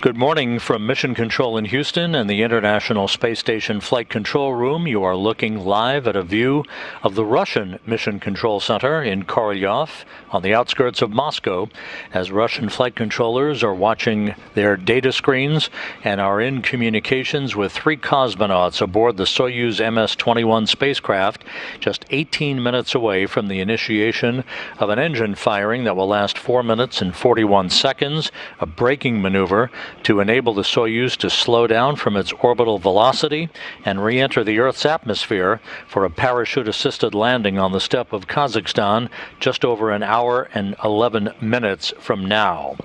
Good morning from Mission Control in Houston and the International Space Station Flight Control Room. You are looking live at a view of the Russian Mission Control Center in Korolyov on the outskirts of Moscow as Russian flight controllers are watching their data screens and are in communications with 3 cosmonauts aboard the Soyuz MS-21 spacecraft just 18 minutes away from the initiation of an engine firing that will last 4 minutes and 41 seconds, a braking maneuver to enable the Soyuz to slow down from its orbital velocity and re-enter the Earth's atmosphere for a parachute-assisted landing on the steppe of Khazakhstan just over an hour and 11 minutes from now.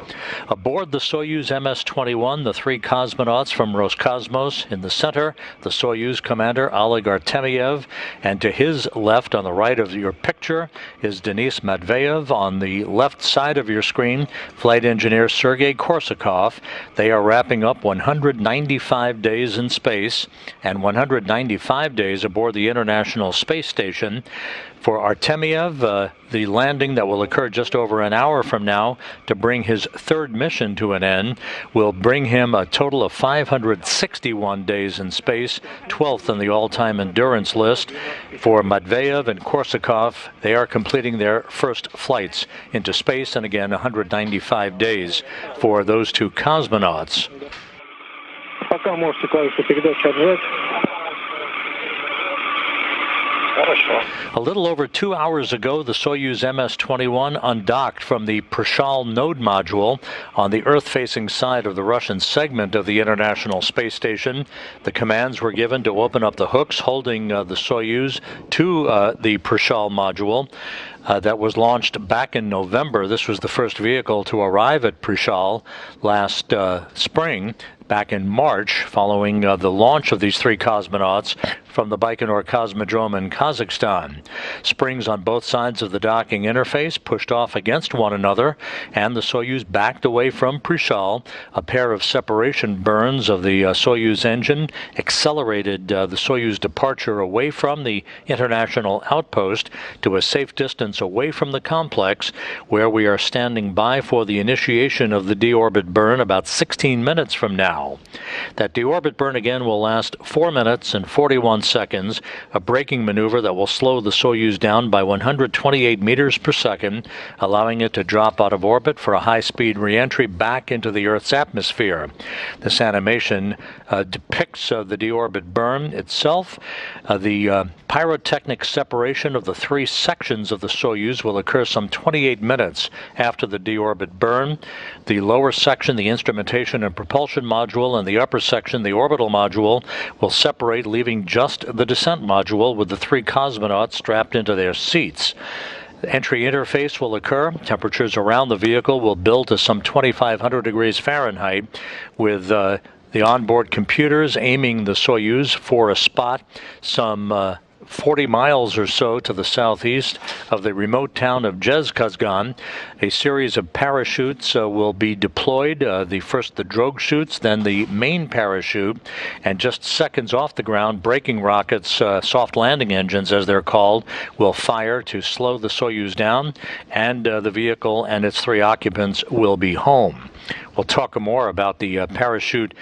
Aboard the Soyuz MS-21, the 3 cosmonauts from Roscosmos. In the center, the Soyuz commander Oleg Artemyev, and to his left on the right of your picture is Denis Matveev. On the left side of your screen, flight engineer Sergey Korsakov. They are wrapping up 195 days in space and 195 days aboard the International Space Station. For Artemyev, the landing that will occur just over an hour from now to bring his 3rd mission to an end will bring him a total of 561 days in space, 12th in the all-time endurance list. For Matveev and Korsakov, they are completing their first flights into space, and again 195 days for those 2 cosmonauts. A little over 2 hours ago, the Soyuz MS-21 undocked from the Prishal node module on the Earth-facing side of the Russian segment of the International Space Station. The commands were given to open up the hooks holding the Soyuz to the Prishal module. That was launched back in November. This was the first vehicle to arrive at Prishal last spring, back in March, following the launch of these 3 cosmonauts from the Baikonur Cosmodrome in Khazakhstan. Springs on both sides of the docking interface pushed off against one another, and the Soyuz backed away from Prishal. A pair of separation burns of the Soyuz engine accelerated the Soyuz departure away from the international outpost to a safe distance away from the complex, where we are standing by for the initiation of the Deorbit Burn about 16 minutes from now. That Deorbit Burn again will last 4 minutes and 41 seconds, a braking maneuver that will slow the Soyuz down by 128 meters per second, allowing it to drop out of orbit for a high-speed re-entry back into the Earth's atmosphere. This animation depicts the Deorbit Burn itself. The pyrotechnic separation of the 3 sections of the Soyuz will occur some 28 minutes after the Deorbit Burn. The lower section, the instrumentation and propulsion module, and the upper section, the orbital module, will separate, leaving just the descent module with the 3 cosmonauts strapped into their seats. The entry interface will occur. Temperatures around the vehicle will build to some 2,500 degrees Fahrenheit, with the onboard computers aiming the Soyuz for a spot some 40 miles or so to the southeast of the remote town of Khazakhstan. A series of parachutes will be deployed. First the drogue chutes, then the main parachute, and just seconds off the ground, braking rockets, soft landing engines as they're called, will fire to slow the Soyuz down, and the vehicle and its 3 occupants will be home. We'll talk more about the parachute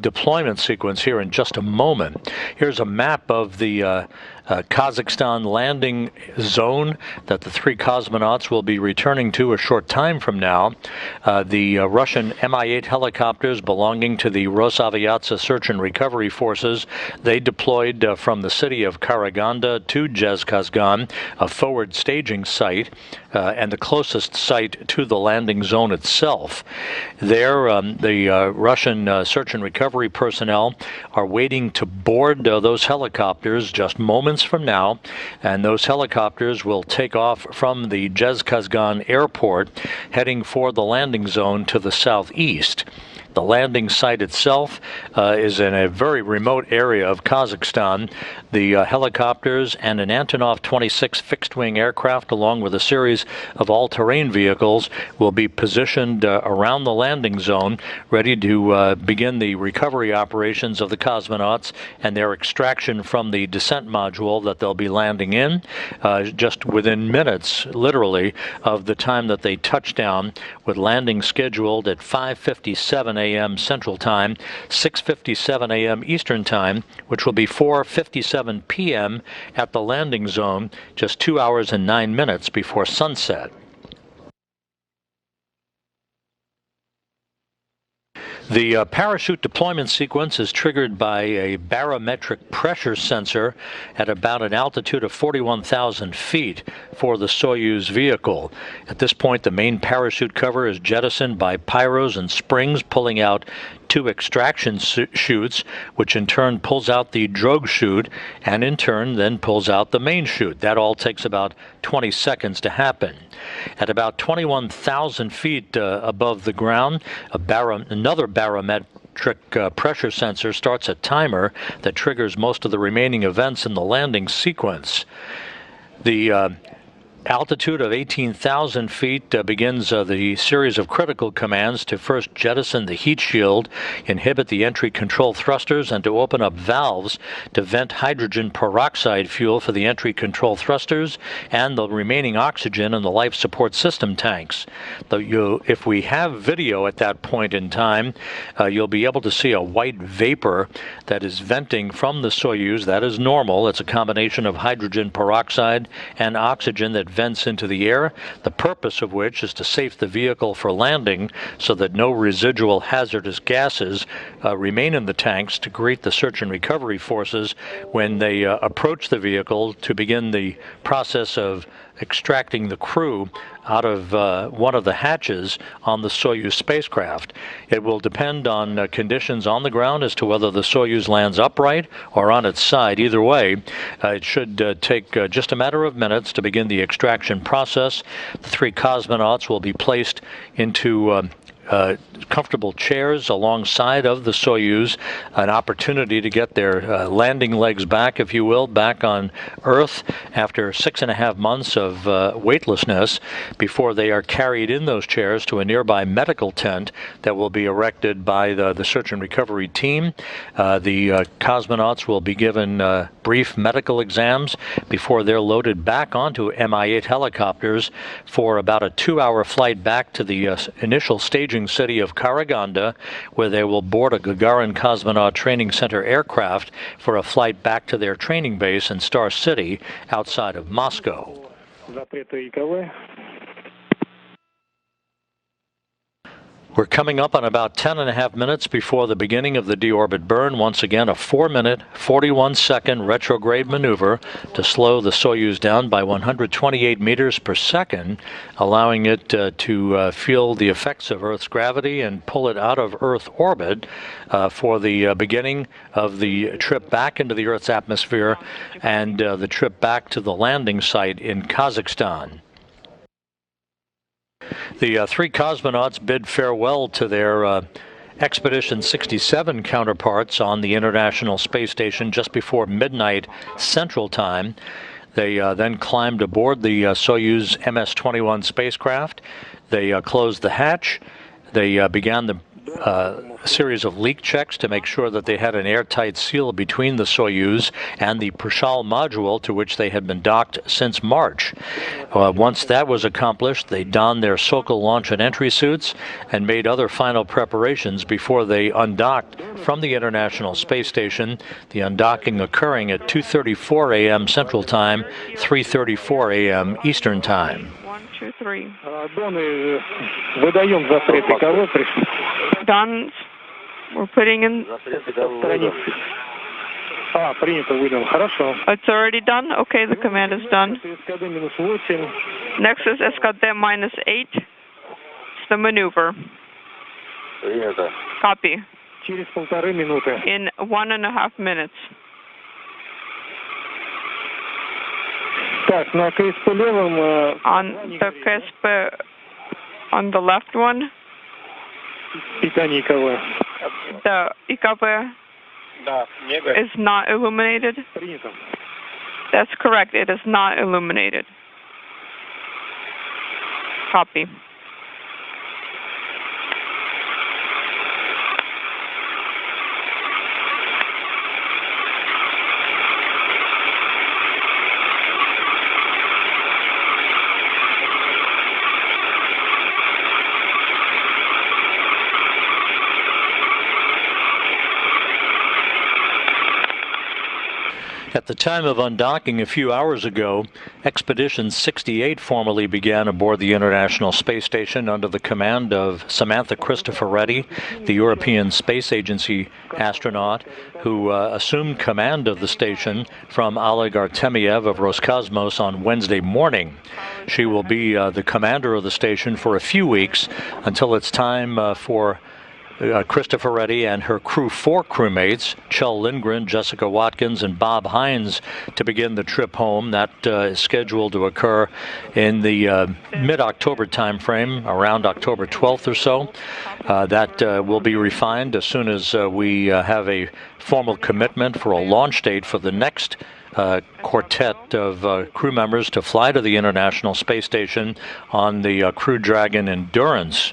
deployment sequence here in just a moment. Here's a map of the Kazakhstan landing zone that the 3 cosmonauts will be returning to a short time from now. The Russian Mi-8 helicopters belonging to the Rosaviatsa Search and Recovery Forces, they deployed from the city of Karaganda to Khazakhstan, a forward staging site and the closest site to the landing zone itself. There, the Russian search and recovery personnel are waiting to board those helicopters just moments from now, and those helicopters will take off from the Khazakhstan airport, heading for the landing zone to the southeast. The landing site itself is in a very remote area of Kazakhstan. The helicopters and an Antonov 26 fixed-wing aircraft, along with a series of all-terrain vehicles, will be positioned around the landing zone, ready to begin the recovery operations of the cosmonauts and their extraction from the descent module that they'll be landing in, just within minutes, literally, of the time that they touch down, with landing scheduled at 5:57 a.m. Central Time, 6:57 a.m. Eastern Time, which will be 4:57 p.m. at the landing zone, just 2 hours and 9 minutes before sunset. The parachute deployment sequence is triggered by a barometric pressure sensor at about an altitude of 41,000 feet for the Soyuz vehicle. At this point, the main parachute cover is jettisoned by pyros and springs, pulling out two extraction chutes, which in turn pulls out the drogue chute, and in turn then pulls out the main chute. That all takes about 20 seconds to happen. At about 21,000 feet above the ground, another barometric pressure sensor starts a timer that triggers most of the remaining events in the landing sequence. The altitude of 18,000 feet begins the series of critical commands to first jettison the heat shield, inhibit the entry control thrusters, and to open up valves to vent hydrogen peroxide fuel for the entry control thrusters and the remaining oxygen in the life support system tanks. If we have video at that point in time, you'll be able to see a white vapor that is venting from the Soyuz. That is normal. It's a combination of hydrogen peroxide and oxygen that vents into the air, the purpose of which is to safe the vehicle for landing so that no residual hazardous gases remain in the tanks to greet the search and recovery forces when they approach the vehicle to begin the process of extracting the crew out of one of the hatches on the Soyuz spacecraft. It will depend on conditions on the ground as to whether the Soyuz lands upright or on its side. Either way, it should take just a matter of minutes to begin the extraction process. The three cosmonauts will be placed into comfortable chairs alongside of the Soyuz, an opportunity to get their landing legs back, if you will, back on Earth after 6.5 months of weightlessness before they are carried in those chairs to a nearby medical tent that will be erected by the search and recovery team. The cosmonauts will be given brief medical exams before they're loaded back onto Mi-8 helicopters for about a 2-hour flight back to the initial staging city of Karaganda, where they will board a Gagarin Cosmonaut Training Center aircraft for a flight back to their training base in Star City outside of Moscow. We're coming up on about 10.5 minutes before the beginning of the Deorbit Burn. Once again, a 4-minute, 41-second retrograde maneuver to slow the Soyuz down by 128 meters per second, allowing it to feel the effects of Earth's gravity and pull it out of Earth orbit for the beginning of the trip back into the Earth's atmosphere and the trip back to the landing site in Khazakhstan. The three cosmonauts bid farewell to their Expedition 67 counterparts on the International Space Station just before midnight Central Time. They then climbed aboard the Soyuz MS-21 spacecraft. They closed the hatch. They began the series of leak checks to make sure that they had an airtight seal between the Soyuz and the Prashal module to which they had been docked since March. Once that was accomplished, they donned their Sokol launch and entry suits and made other final preparations before they undocked from the International Space Station, the undocking occurring at 2:34 a.m. Central Time, 3:34 a.m. Eastern Time. 1, 2, 3. Done. We're putting in. It's already done? Okay, the command is done. Next is SKD -8. It's the maneuver. Copy. In 1.5 minutes. On the KSP, on the left one, the IKP is not illuminated. That's correct, it is not illuminated. Copy. At the time of undocking a few hours ago, Expedition 68 formally began aboard the International Space Station under the command of Samantha Cristoforetti, the European Space Agency astronaut, who assumed command of the station from Oleg Artemyev of Roscosmos on Wednesday morning. She will be the commander of the station for a few weeks until it's time for Cristoforetti and her four crewmates, Kjell Lindgren, Jessica Watkins, and Bob Hines, to begin the trip home. That is scheduled to occur in the mid-October timeframe, around October 12th or so. That will be refined as soon as we have a formal commitment for a launch date for the next quartet of crew members to fly to the International Space Station on the Crew Dragon Endurance.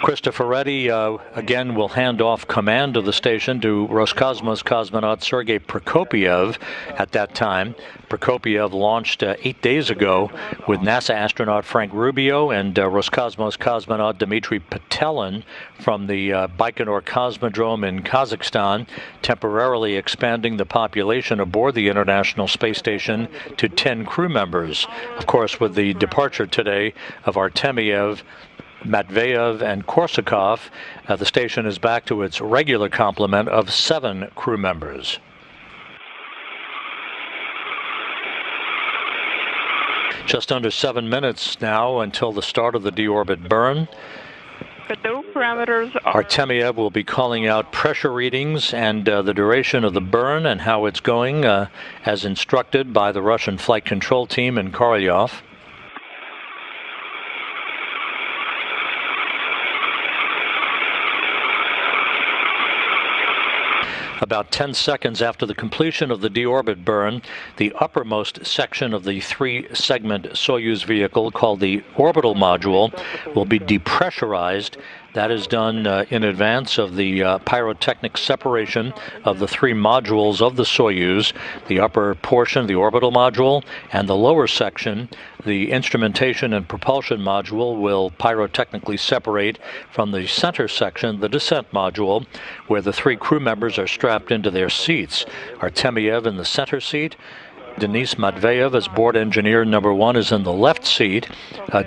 Cristoforetti again will hand off command of the station to Roscosmos cosmonaut Sergey Prokopyev at that time. Prokopyev launched 8 days ago with NASA astronaut Frank Rubio and Roscosmos cosmonaut Dmitry Petelin from the Baikonur Cosmodrome in Kazakhstan, temporarily expanding the population aboard the International Space Station to 10 crew members. Of course, with the departure today of Artemyev, Matveev, and Korsakov, the station is back to its regular complement of 7 crew members. Just under 7 minutes now until the start of the Deorbit Burn. Artemyev will be calling out pressure readings and the duration of the burn and how it's going, as instructed by the Russian flight control team in Korolyov. About 10 seconds after the completion of the deorbit burn, the uppermost section of the 3-segment Soyuz vehicle, called the orbital module, will be depressurized. That is done in advance of the pyrotechnic separation of the 3 modules of the Soyuz, the upper portion, the orbital module, and the lower section, the instrumentation and propulsion module, will pyrotechnically separate from the center section, the descent module, where the 3 crew members are strapped into their seats. Artemyev in the center seat. Denis Matveev, as board engineer number 1, is in the left seat,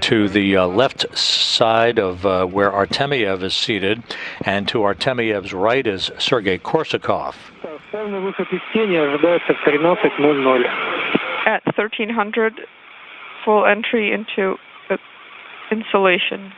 to the left side of where Artemyev is seated, and to Artemyev's right is Sergey Korsakov. At 1300, full entry into installation.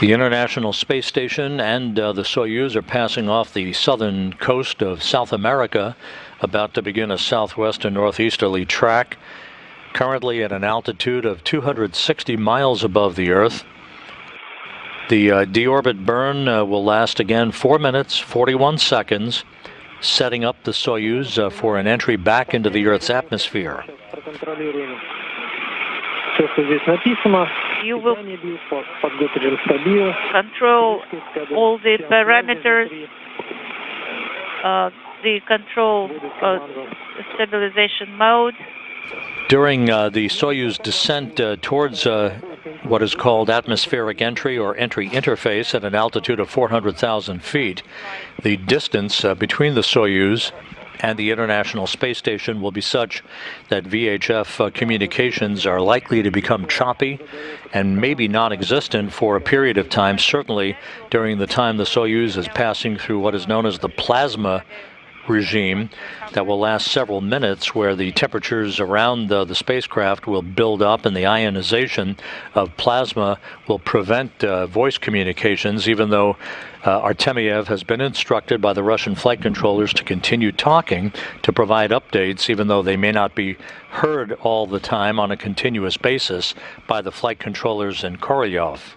The International Space Station and the Soyuz are passing off the southern coast of South America, about to begin a southwest and northeasterly track, currently at an altitude of 260 miles above the Earth. The deorbit burn will last again 4 minutes, 41 seconds, setting up the Soyuz for an entry back into the Earth's atmosphere. You will control all the parameters, the control stabilization mode. During the Soyuz descent towards what is called atmospheric entry or entry interface at an altitude of 400,000 feet, the distance between the Soyuz and the International Space Station will be such that VHF communications are likely to become choppy and maybe non-existent for a period of time, certainly during the time the Soyuz is passing through what is known as the plasma regime, that will last several minutes, where the temperatures around the spacecraft will build up and the ionization of plasma will prevent voice communications, even though Artemyev has been instructed by the Russian flight controllers to continue talking to provide updates, even though they may not be heard all the time on a continuous basis by the flight controllers in Korolyov.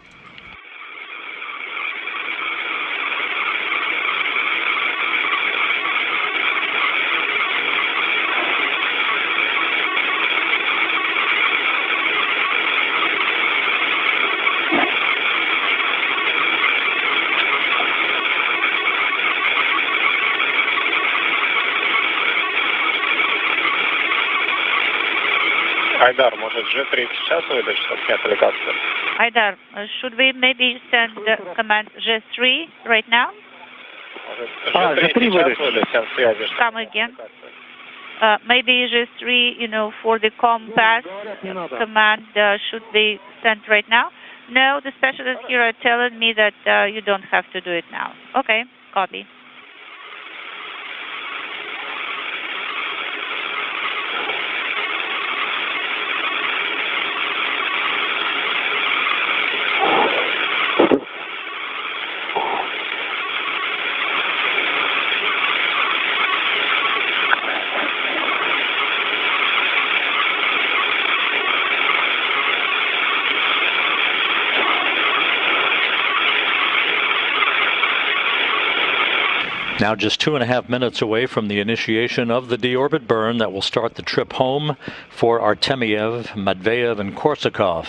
Айдар, может G3 сейчас выдать, чтобы не отвлекаться? Aidar, should we maybe send the command G3 right now? Может G3 сейчас выдать, всем связи. Come again. Maybe G3, for the compass command should be sent right now? No, the specialists here are telling me that you don't have to do it now. Okay, copy. Now just 2.5 minutes away from the initiation of the deorbit burn that will start the trip home for Artemyev, Matveev, and Korsakov.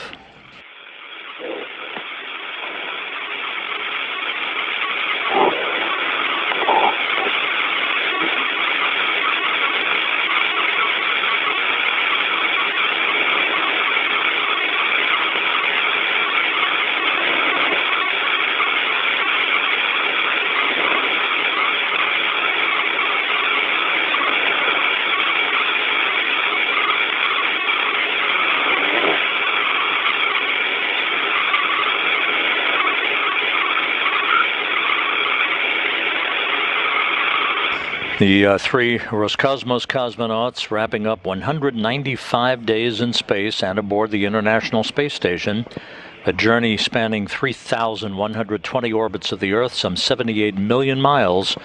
The three Roscosmos cosmonauts wrapping up 195 days in space and aboard the International Space Station, a journey spanning 3,120 orbits of the Earth, some 78 million miles,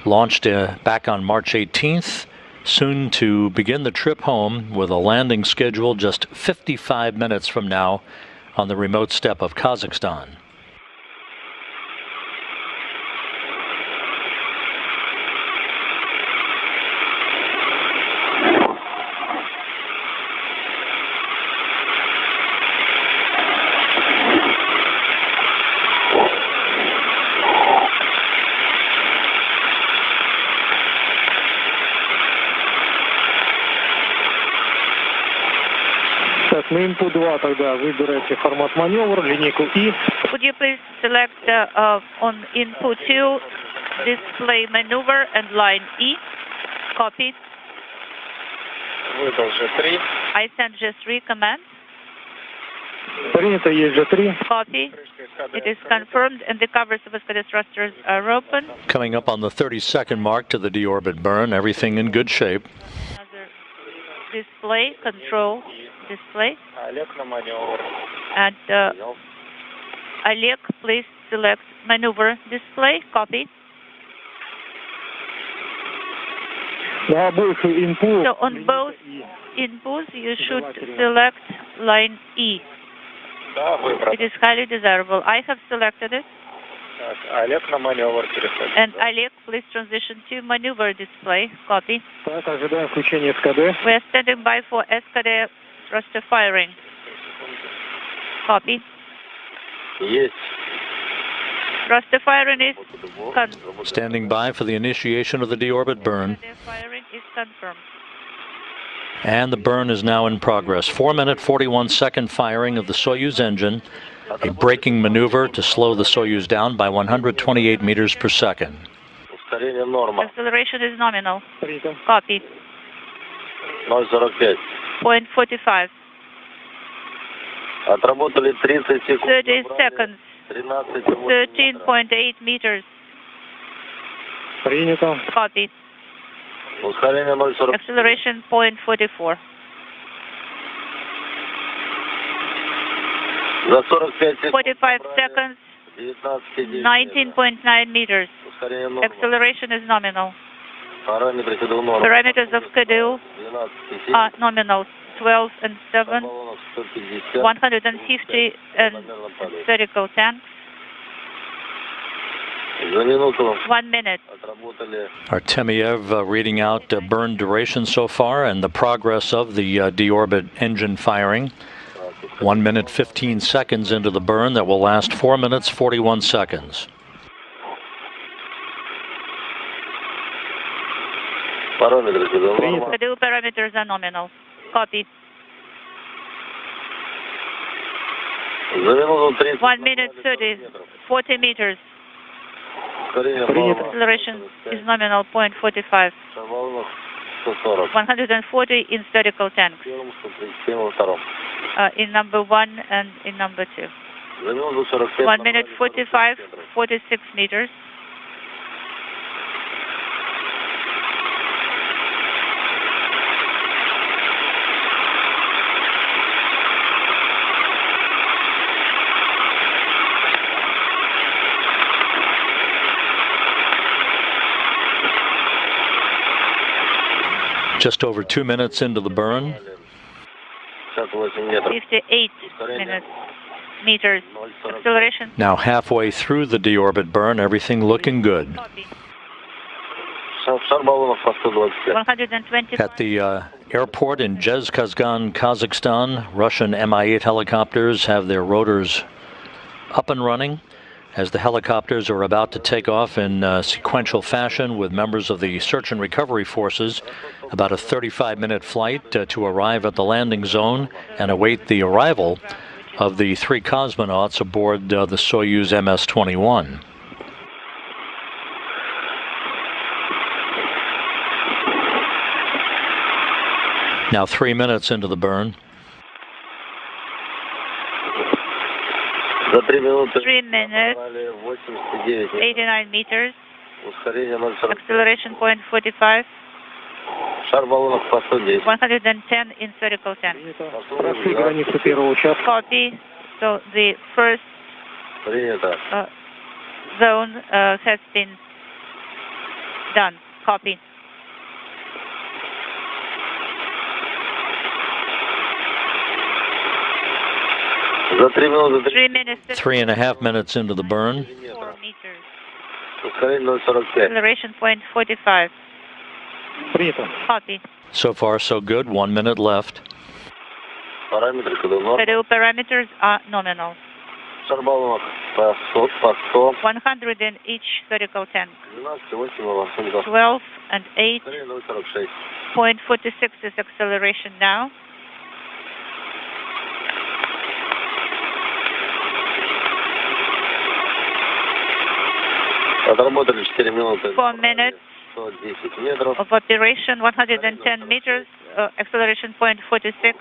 launched back on March 18th, soon to begin the trip home with a landing schedule just 55 minutes from now on the remote steppe of Khazakhstan. На input 2 тогда выбирайте формат маневра, линейку И. Would you please select on input 2, display maneuver and line E? Copy. Выдал G3. I sent G3 command. Принято, есть G3. Copy. It is confirmed and the covers of SKD thrusters are open. Coming up on the 30-second mark to the deorbit burn, everything in good shape. Another display, control display. Олег на маневр. And Oleg, please select maneuver display. Copy. На обоих input. So on both inputs, you should select line E. Да, выбрал. It is highly desirable. I have selected it. Так, Олег на маневр переходит. And Oleg, please transition to maneuver display. Copy. Так, ожидаем включения СКД. We are standing by for SKD thruster firing. Copy. Есть. Thruster firing is Standing by for the initiation of the deorbit burn. firing is confirmed. And the burn is now in progress. 4-minute, 41-second firing of the Soyuz engine, a braking maneuver to slow the Soyuz down by 128 meters per second. Ускорение норма. Acceleration is nominal. Принято. Copy. 0,45. 0.45. Отработали 30 секунд. 30 seconds. 13.8 meters. Принято. Copy. Ускорение 0,40. Acceleration 0.44. За 45 секунд. 45 seconds. 19.9 meters. Ускорение норма. Acceleration is nominal. Параметры КДУ норма. Parameters of KDU 12,7. are nominal. 12 and 7. Баллонов 150. 150 and spherical tank. За минуту 1 minute. отработали. Artemyev reading out burn duration so far and the progress of the deorbit engine firing. 1 minute 15 seconds into the burn that will last 4 minutes 41 seconds. Параметры КДУ норма. KDU parameters are nominal. Copy. 1 minute 40 meters. Acceleration is nominal 0.45. 140 in spherical tanks. In number 1 and in number 2. 1 minute 45, 46 meters. Just over 2 minutes into the burn. 58 meters. Acceleration. Now halfway through the deorbit burn, everything looking good. 120. At the airport in Zhezkazgan, Kazakhstan, Russian Mi-8 helicopters have their rotors up and running as the helicopters are about to take off in sequential fashion with members of the search and recovery forces. About a 35-minute flight to arrive at the landing zone and await the arrival of the 3 cosmonauts aboard the Soyuz MS-21. Now 3 minutes into the burn. 3 minutes, 89 meters. Acceleration 0.45. 110 in spherical tank. Copy. So the first zone has been done. Copy. Three minutes. 3 minutes. 3.5 minutes into the burn. 4 meters. Acceleration 0.45. Copy. So far, so good. 1 minute left. The parameters are nominal. 100 in each spherical tank. 12 and 8. 0.46 is acceleration now. Отработали 4 минуты. 4 minutes of operation, 110 meters, acceleration 0.46.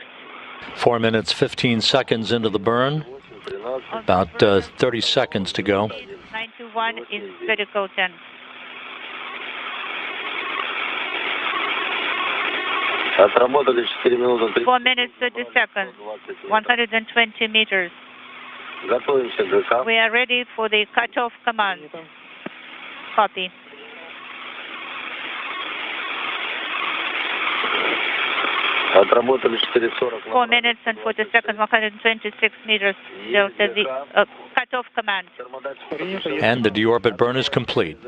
4 minutes, 15 seconds into the burn. About 30 seconds to go. 91 in spherical tank. Отработали 4 минуты. 4 minutes, 30 seconds, 120 meters. Готовимся к ГК. We are ready for the cutoff command. Copy. Отработали 4:40. 4 minutes and 40 seconds, 126 meters. Delta V. Cutoff command. And the deorbit burn is complete.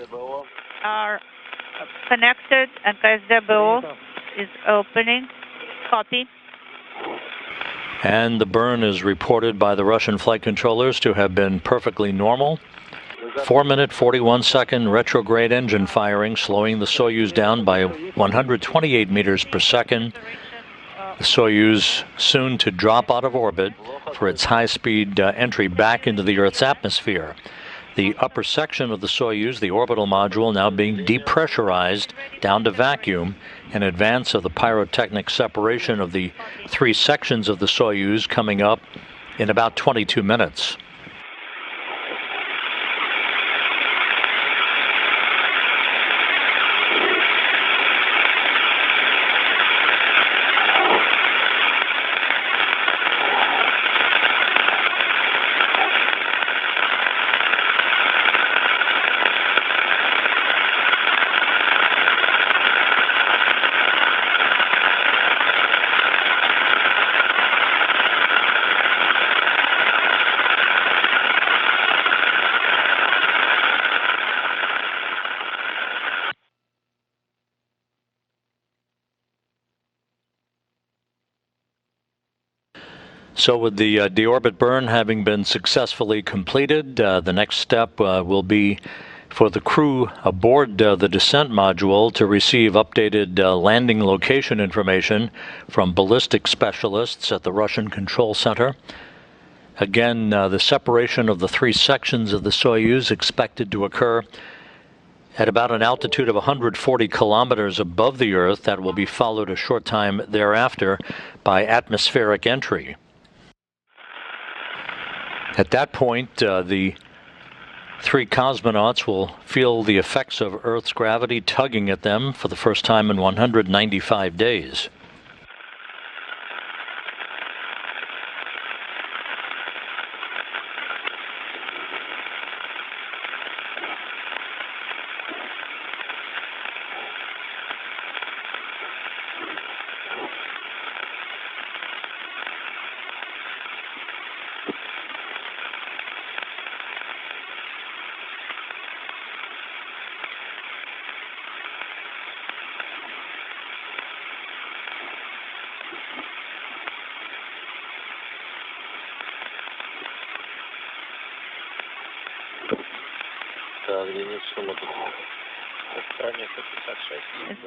Are connected and KSDBO is opening. Copy. And the burn is reported by the Russian flight controllers to have been perfectly normal. 4 minute, 41 second retrograde engine firing, slowing the Soyuz down by 128 meters per second. The Soyuz soon to drop out of orbit for its high-speed entry back into the Earth's atmosphere. The upper section of the Soyuz, the orbital module, now being depressurized down to vacuum in advance of the pyrotechnic separation of the 3 sections of the Soyuz coming up in about 22 minutes. So with the deorbit burn having been successfully completed, the next step will be for the crew aboard the descent module to receive updated landing location information from ballistic specialists at the Russian Control Center. Again, the separation of the three sections of the Soyuz expected to occur at about an altitude of 140 kilometers above the Earth. That will be followed a short time thereafter by atmospheric entry. At that point, the three cosmonauts will feel the effects of Earth's gravity tugging at them for the first time in 195 days.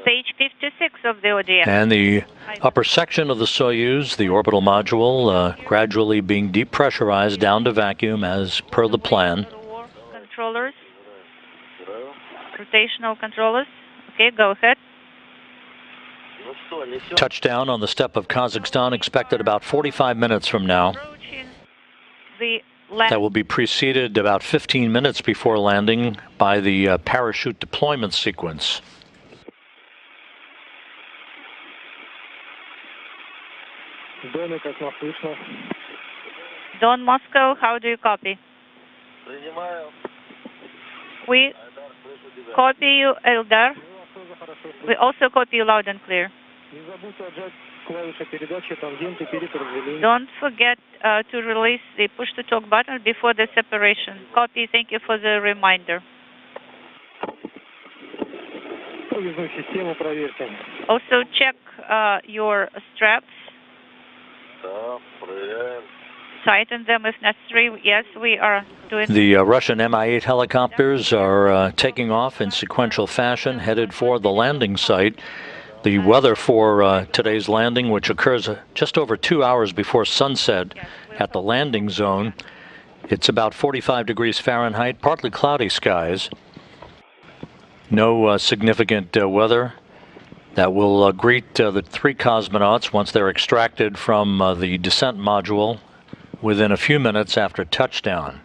Stage 56 of the ODS. And the upper section of the Soyuz, the orbital module, gradually being depressurized down to vacuum as per the plan. Controllers. Rotational controllers. Okay, go ahead. Touchdown on the steppe of Khazakhstan expected about 45 minutes from now. That will be preceded about 15 minutes before landing by the parachute deployment sequence. Don Moscow, how do you copy? We copy you, Eldar. We also copy you loud and clear. Don't forget to release the push-to-talk button before the separation. Copy, thank you for the reminder. Also check your straps. Tighten them if necessary. Yes, we are doing. The Russian Mi-8 helicopters are taking off in sequential fashion, headed for the landing site. The weather for today's landing, which occurs just over 2 hours before sunset at the landing zone, it's about 45 degrees Fahrenheit, partly cloudy skies. No significant weather that will greet the three cosmonauts once they're extracted from the descent module within a few minutes after touchdown.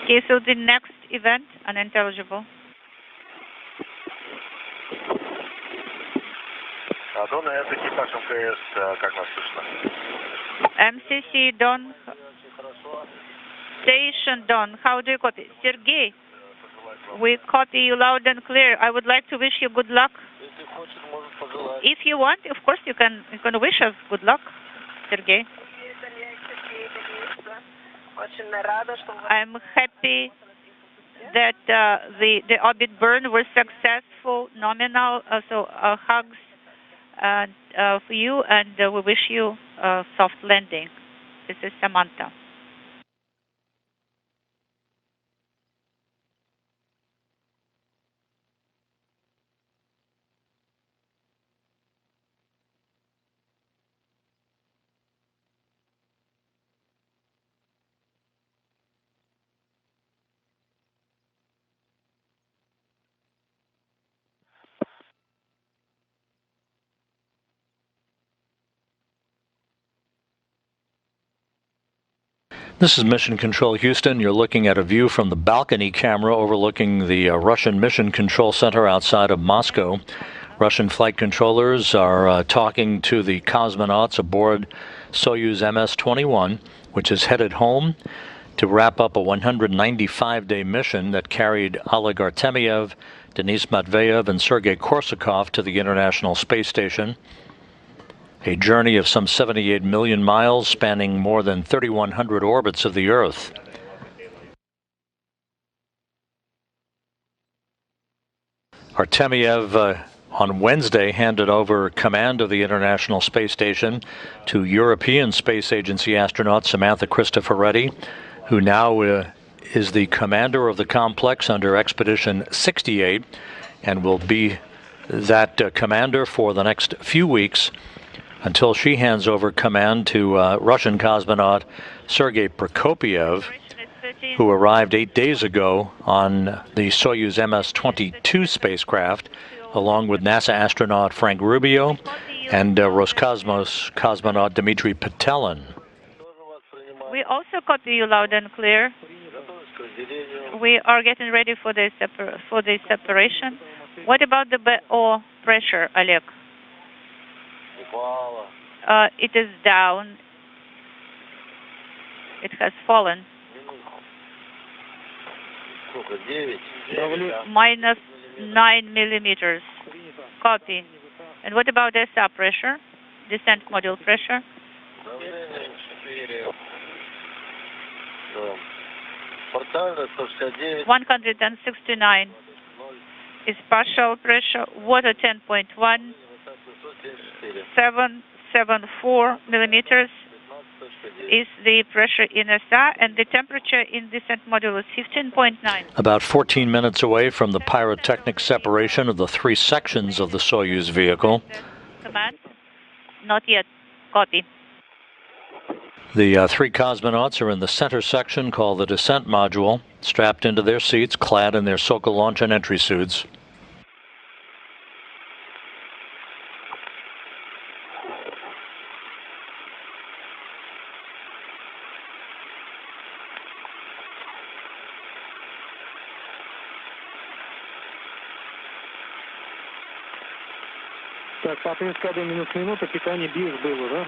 Okay, so the next event, unintelligible. MCC Don. Station Don, how do you copy? Sergey, we copy you loud and clear. I would like to wish you good luck. If you want, of course, you can wish us good luck, Sergey. I'm happy that the orbit burn was successful, nominal. So hugs for you, and we wish you a soft landing. This is Samantha. This is Mission Control Houston. You're looking at a view from the balcony camera overlooking the Russian Mission Control Center outside of Moscow. Russian flight controllers are talking to the cosmonauts aboard Soyuz MS-21, which is headed home to wrap up a 195-day mission that carried Oleg Artemyev, Denis Matveev, and Sergey Korsakov to the International Space Station. A journey of some 78 million miles spanning more than 3,100 orbits of the Earth. Artemyev on Wednesday handed over command of the International Space Station to European Space Agency astronaut Samantha Cristoforetti, who now is the commander of the complex under Expedition 68 and will be that commander for the next few weeks until she hands over command to Russian cosmonaut Sergey Prokopyev, who arrived 8 days ago on the Soyuz MS-22 spacecraft, along with NASA astronaut Frank Rubio and Roscosmos cosmonaut Dmitry Petelin. We also copy you loud and clear. We are getting ready for the separation. What about the BO pressure, Oleg? It is down. It has fallen. Minus 9 millimeters. Copy. And what about SR pressure? Descent module pressure? 169 is partial pressure. Water 10.1. 774 millimeters is the pressure in SR, and the temperature in descent module is 15.9. About 14 minutes away from the pyrotechnic separation of the three sections of the Soyuz vehicle. Command? Not yet. Copy. The three cosmonauts are in the center section called the descent module, strapped into their seats, clad in their Sokol launch and entry suits. Так, по АПС-коду минус минута, питание БИОС было, да?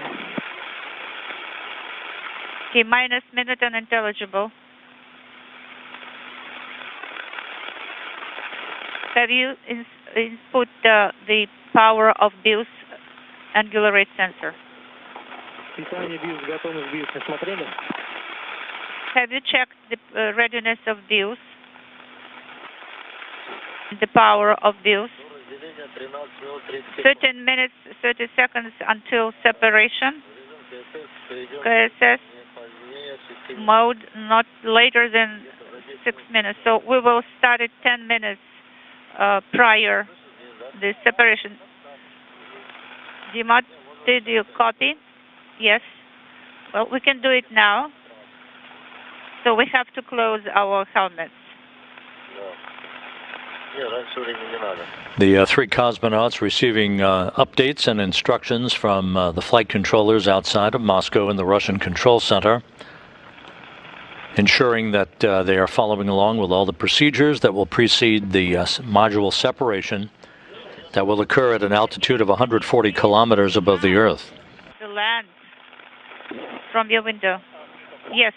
Okay, minus minute unintelligible. Have you input the power of BIOS angular rate sensor? Питание БИОС, готовность БИОС не смотрели? Have you checked the readiness of BIOS? The power of BIOS? 13 minutes, 30 seconds until separation. KSS mode not later than 6 minutes. So we will start at 10 minutes prior the separation. Dimat, did you copy? Yes. Well, we can do it now. So we have to close our helmets. The three cosmonauts receiving updates and instructions from the flight controllers outside of Moscow in the Russian Control Center, ensuring that they are following along with all the procedures that will precede the module separation that will occur at an altitude of 140 kilometers above the Earth. The land from your window. Yes.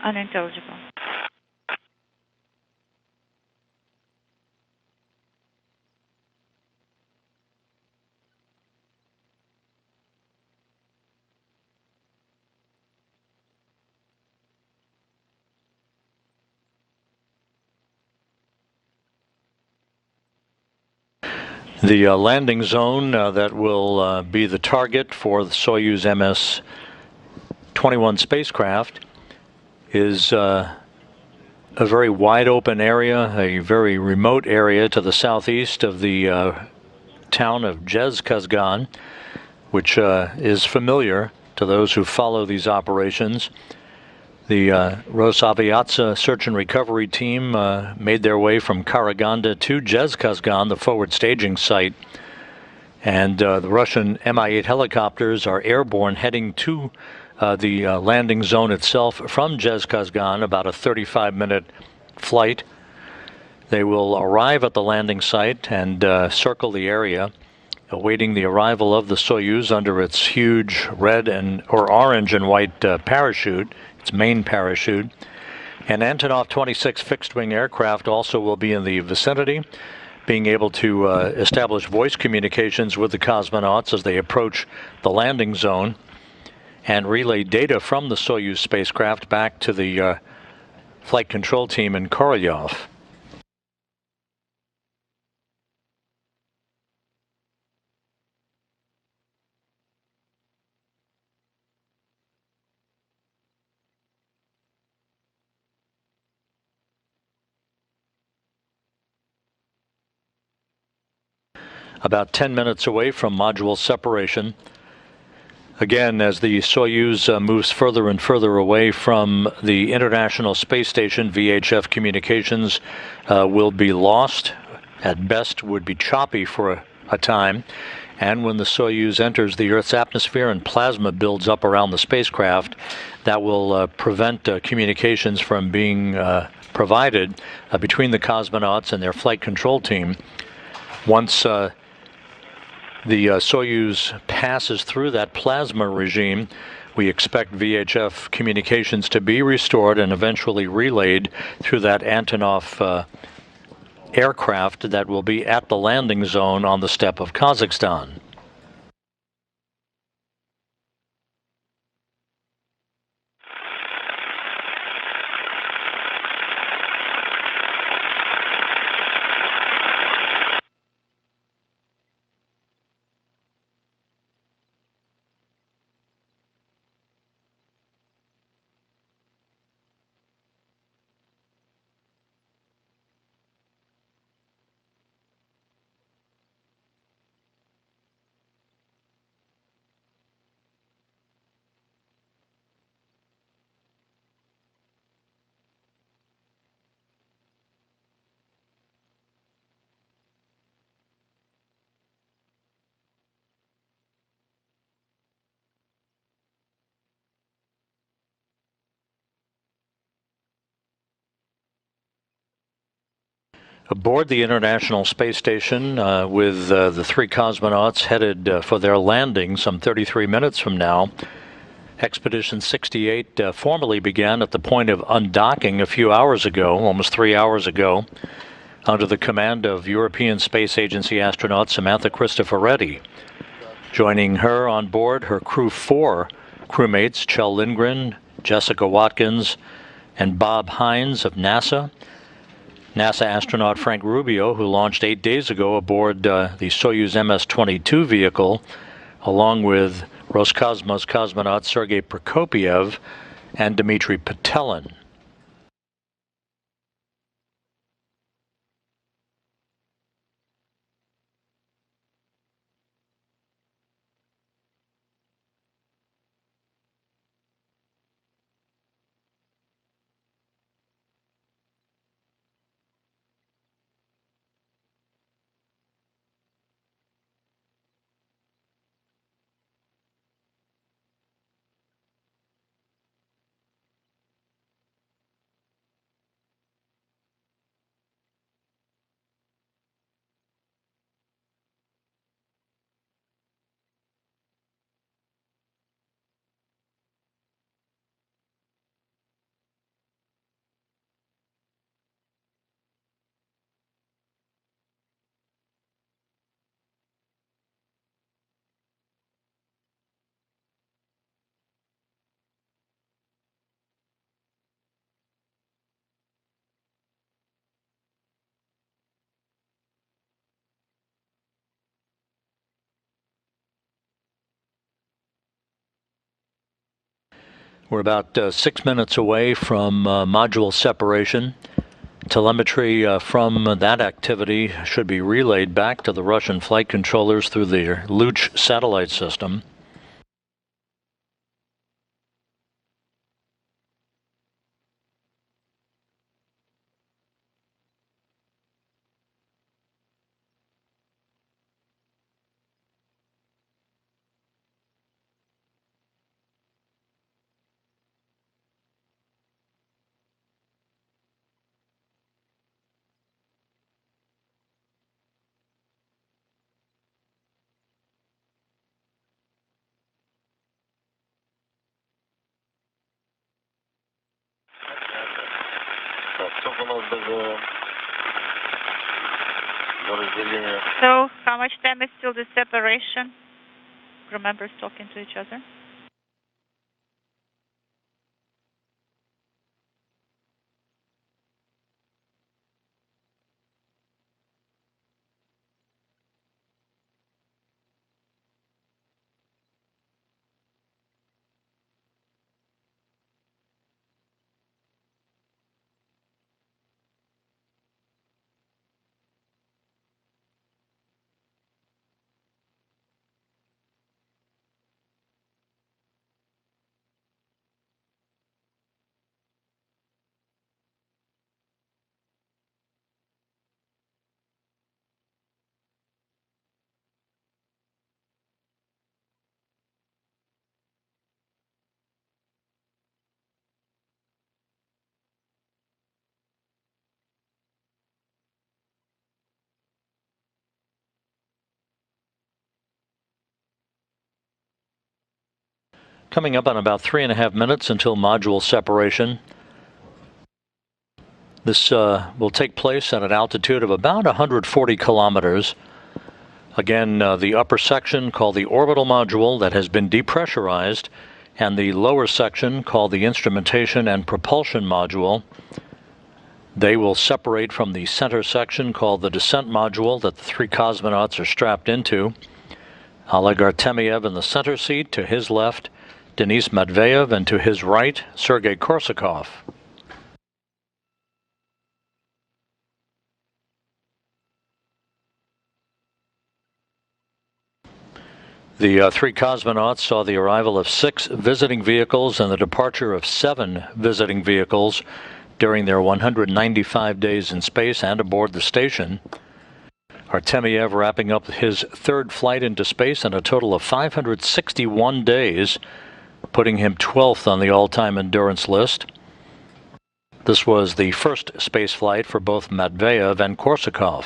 Unintelligible. The landing zone that will be the target for the Soyuz MS-21 spacecraft is a very wide open area, a very remote area to the southeast of the town of Khazakhstan, which is familiar to those who follow these operations. The Rosaviatsa search and recovery team made their way from Karaganda to Khazakhstan, the forward staging site. And the Russian Mi-8 helicopters are airborne heading to the landing zone itself from Khazakhstan, about a 35-minute flight. They will arrive at the landing site and circle the area, awaiting the arrival of the Soyuz under its huge red or orange and white parachute, its main parachute. An Antonov 26 fixed-wing aircraft also will be in the vicinity, being able to establish voice communications with the cosmonauts as they approach the landing zone and relay data from the Soyuz spacecraft back to the flight control team in Korolyov. About 10 minutes away from module separation. Again, as the Soyuz moves further and further away from the International Space Station, VHF communications will be lost. At best, would be choppy for a time. And when the Soyuz enters the Earth's atmosphere and plasma builds up around the spacecraft, that will prevent communications from being provided between the cosmonauts and their flight control team. Once the Soyuz passes through that plasma regime, we expect VHF communications to be restored and eventually relayed through that Antonov aircraft that will be at the landing zone on the steppe of Kazakhstan. Aboard the International Space Station with the three cosmonauts headed for their landing some 33 minutes from now, Expedition 68 formally began at the point of undocking a few hours ago, almost 3 hours ago, under the command of European Space Agency astronaut Samantha Cristoforetti. Joining her on board, her four crewmates, Kjell Lindgren, Jessica Watkins, and Bob Hines of NASA. NASA astronaut Frank Rubio, who launched 8 days ago aboard the Soyuz MS-22 vehicle, along with Roscosmos cosmonaut Sergey Prokopyev and Dmitry Petelin. We're about 6 minutes away from module separation. Telemetry from that activity should be relayed back to the Russian flight controllers through the Luch satellite system. So, how much time is till the separation? Crew members talking to each other. Coming up on about 3.5 minutes until module separation. This will take place at an altitude of about 140 kilometers. Again, the upper section called the orbital module that has been depressurized, and the lower section called the instrumentation and propulsion module. They will separate from the center section called the descent module that the 3 cosmonauts are strapped into. Oleg Artemyev in the center seat, to his left Denis Matveev, and to his right Sergey Korsakov. The 3 cosmonauts saw the arrival of 6 visiting vehicles and the departure of 7 visiting vehicles during their 195 days in space and aboard the station. Artemyev wrapping up his 3rd flight into space in a total of 561 days, putting him 12th on the all-time endurance list. This was the first space flight for both Matveev and Korsakov.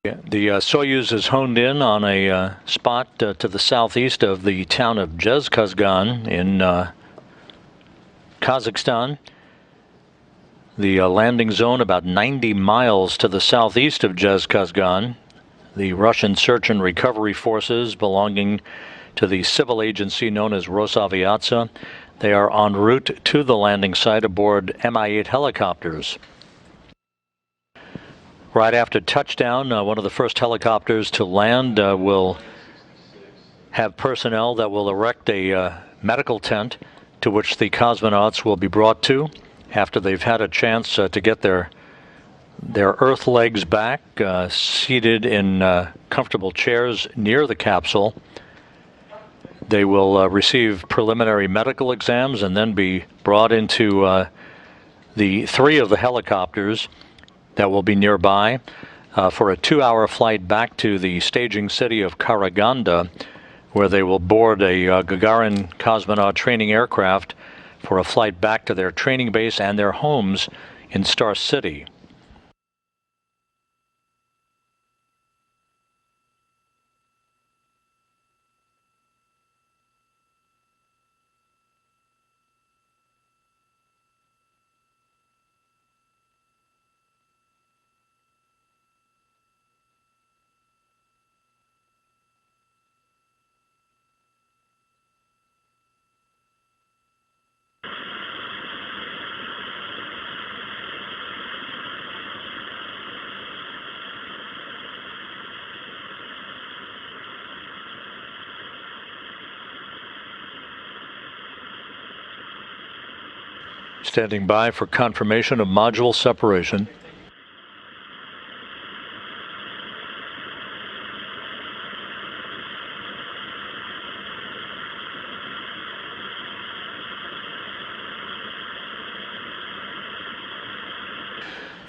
The Soyuz is honed in on a spot to the southeast of the town of Khazakhstan in Khazakhstan. The landing zone about 90 miles to the southeast of Khazakhstan. The Russian search and recovery forces belonging to the civil agency known as Rosaviatsa. They are en route to the landing site aboard Mi-8 helicopters. Right after touchdown, one of the first helicopters to land will have personnel that will erect a medical tent to which the cosmonauts will be brought to after they've had a chance to get their their Earth legs back, seated in comfortable chairs near the capsule. They will receive preliminary medical exams and then be brought into the 3 of the helicopters that will be nearby for a 2-hour flight back to the staging city of Karaganda, where they will board a Gagarin cosmonaut training aircraft for a flight back to their training base and their homes in Star City. Standing by for confirmation of module separation.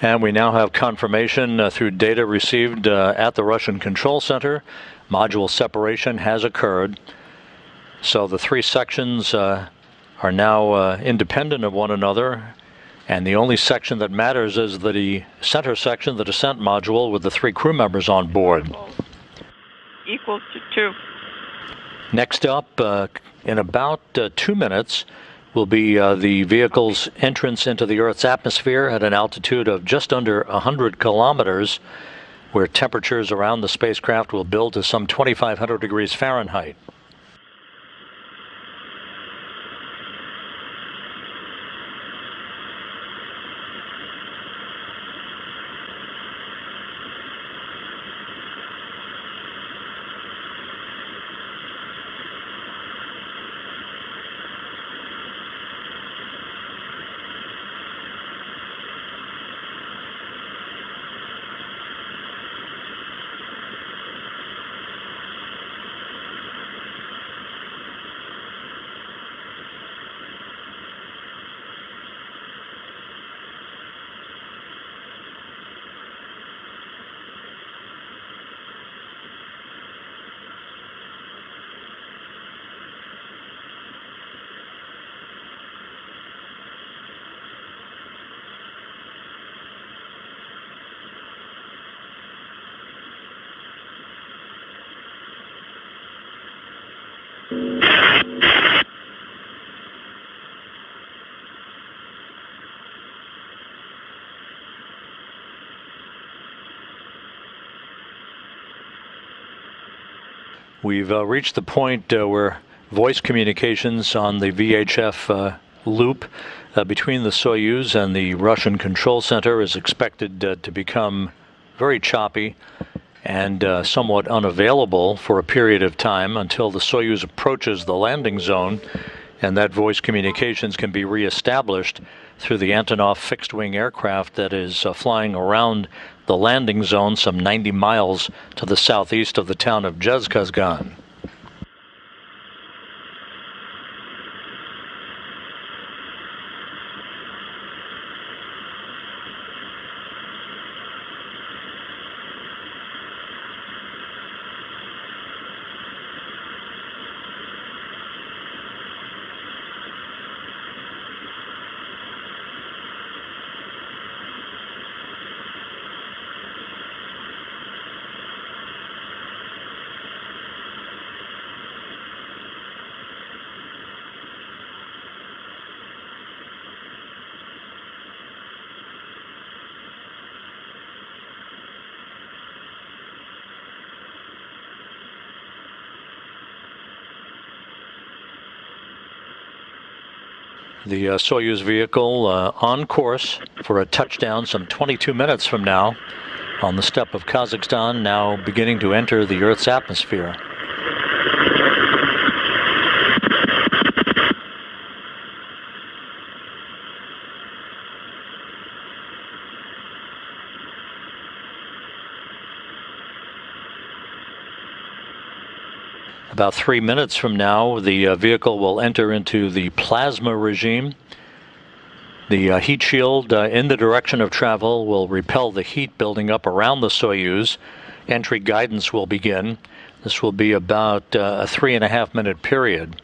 And we now have confirmation through data received at the Russian Control Center. Module separation has occurred. So the 3 sections are now independent of one another, and the only section that matters is the center section, the descent module, with the 3 crew members on board. Equals to 2. Next up, in about 2 minutes, will be the vehicle's entrance into the Earth's atmosphere at an altitude of just under 100 kilometers, where temperatures around the spacecraft will build to some 2,500 degrees Fahrenheit. We've reached the point where voice communications on the VHF loop between the Soyuz and the Russian Control Center is expected to become very choppy and somewhat unavailable for a period of time until the Soyuz approaches the landing zone, and that voice communications can be reestablished through the Antonov fixed-wing aircraft that is flying around the landing zone some 90 miles to the southeast of the town of Khazakhstan. The Soyuz vehicle on course for a touchdown some 22 minutes from now on the steppe of Khazakhstan, now beginning to enter the Earth's atmosphere. About 3 minutes from now, the vehicle will enter into the plasma regime. The heat shield in the direction of travel will repel the heat building up around the Soyuz. Entry guidance will begin. This will be about a 3.5 minute period.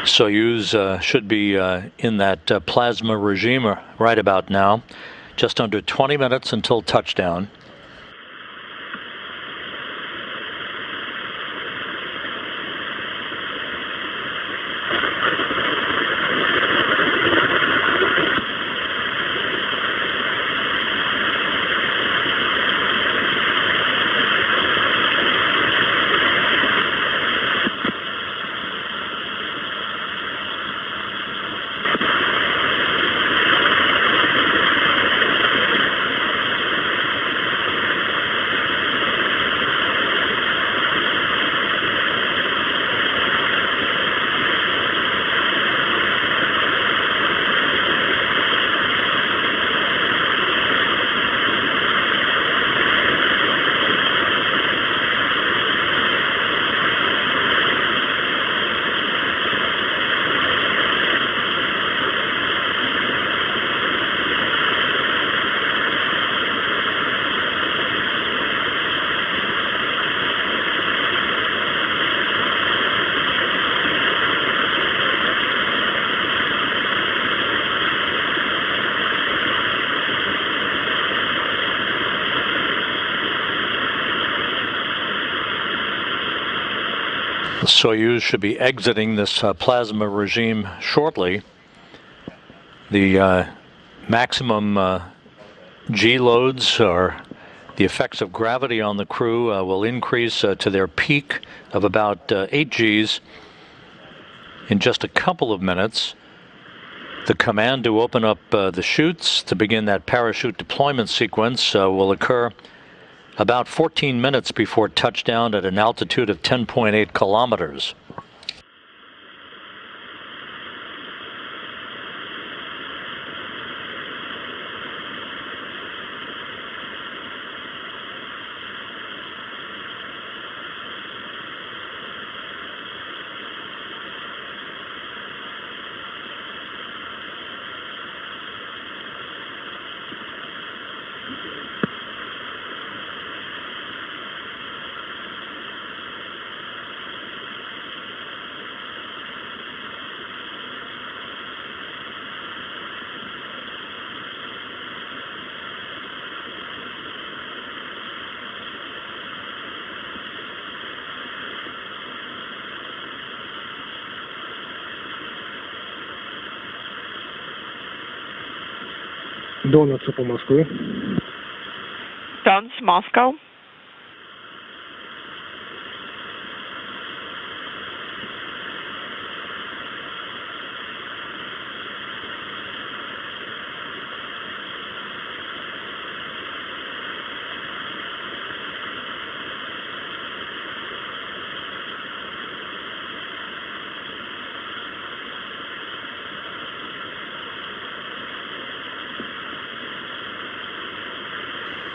Soyuz should be in that plasma regime right about now. Just under 20 minutes until touchdown. The Soyuz should be exiting this plasma regime shortly. The maximum G loads, or the effects of gravity on the crew, will increase to their peak of about 8 Gs in just a couple of minutes. The command to open up the chutes to begin that parachute deployment sequence will occur about 14 minutes before touchdown at an altitude of 10.8 kilometers. Донаться по Москве. Dons, Moscow.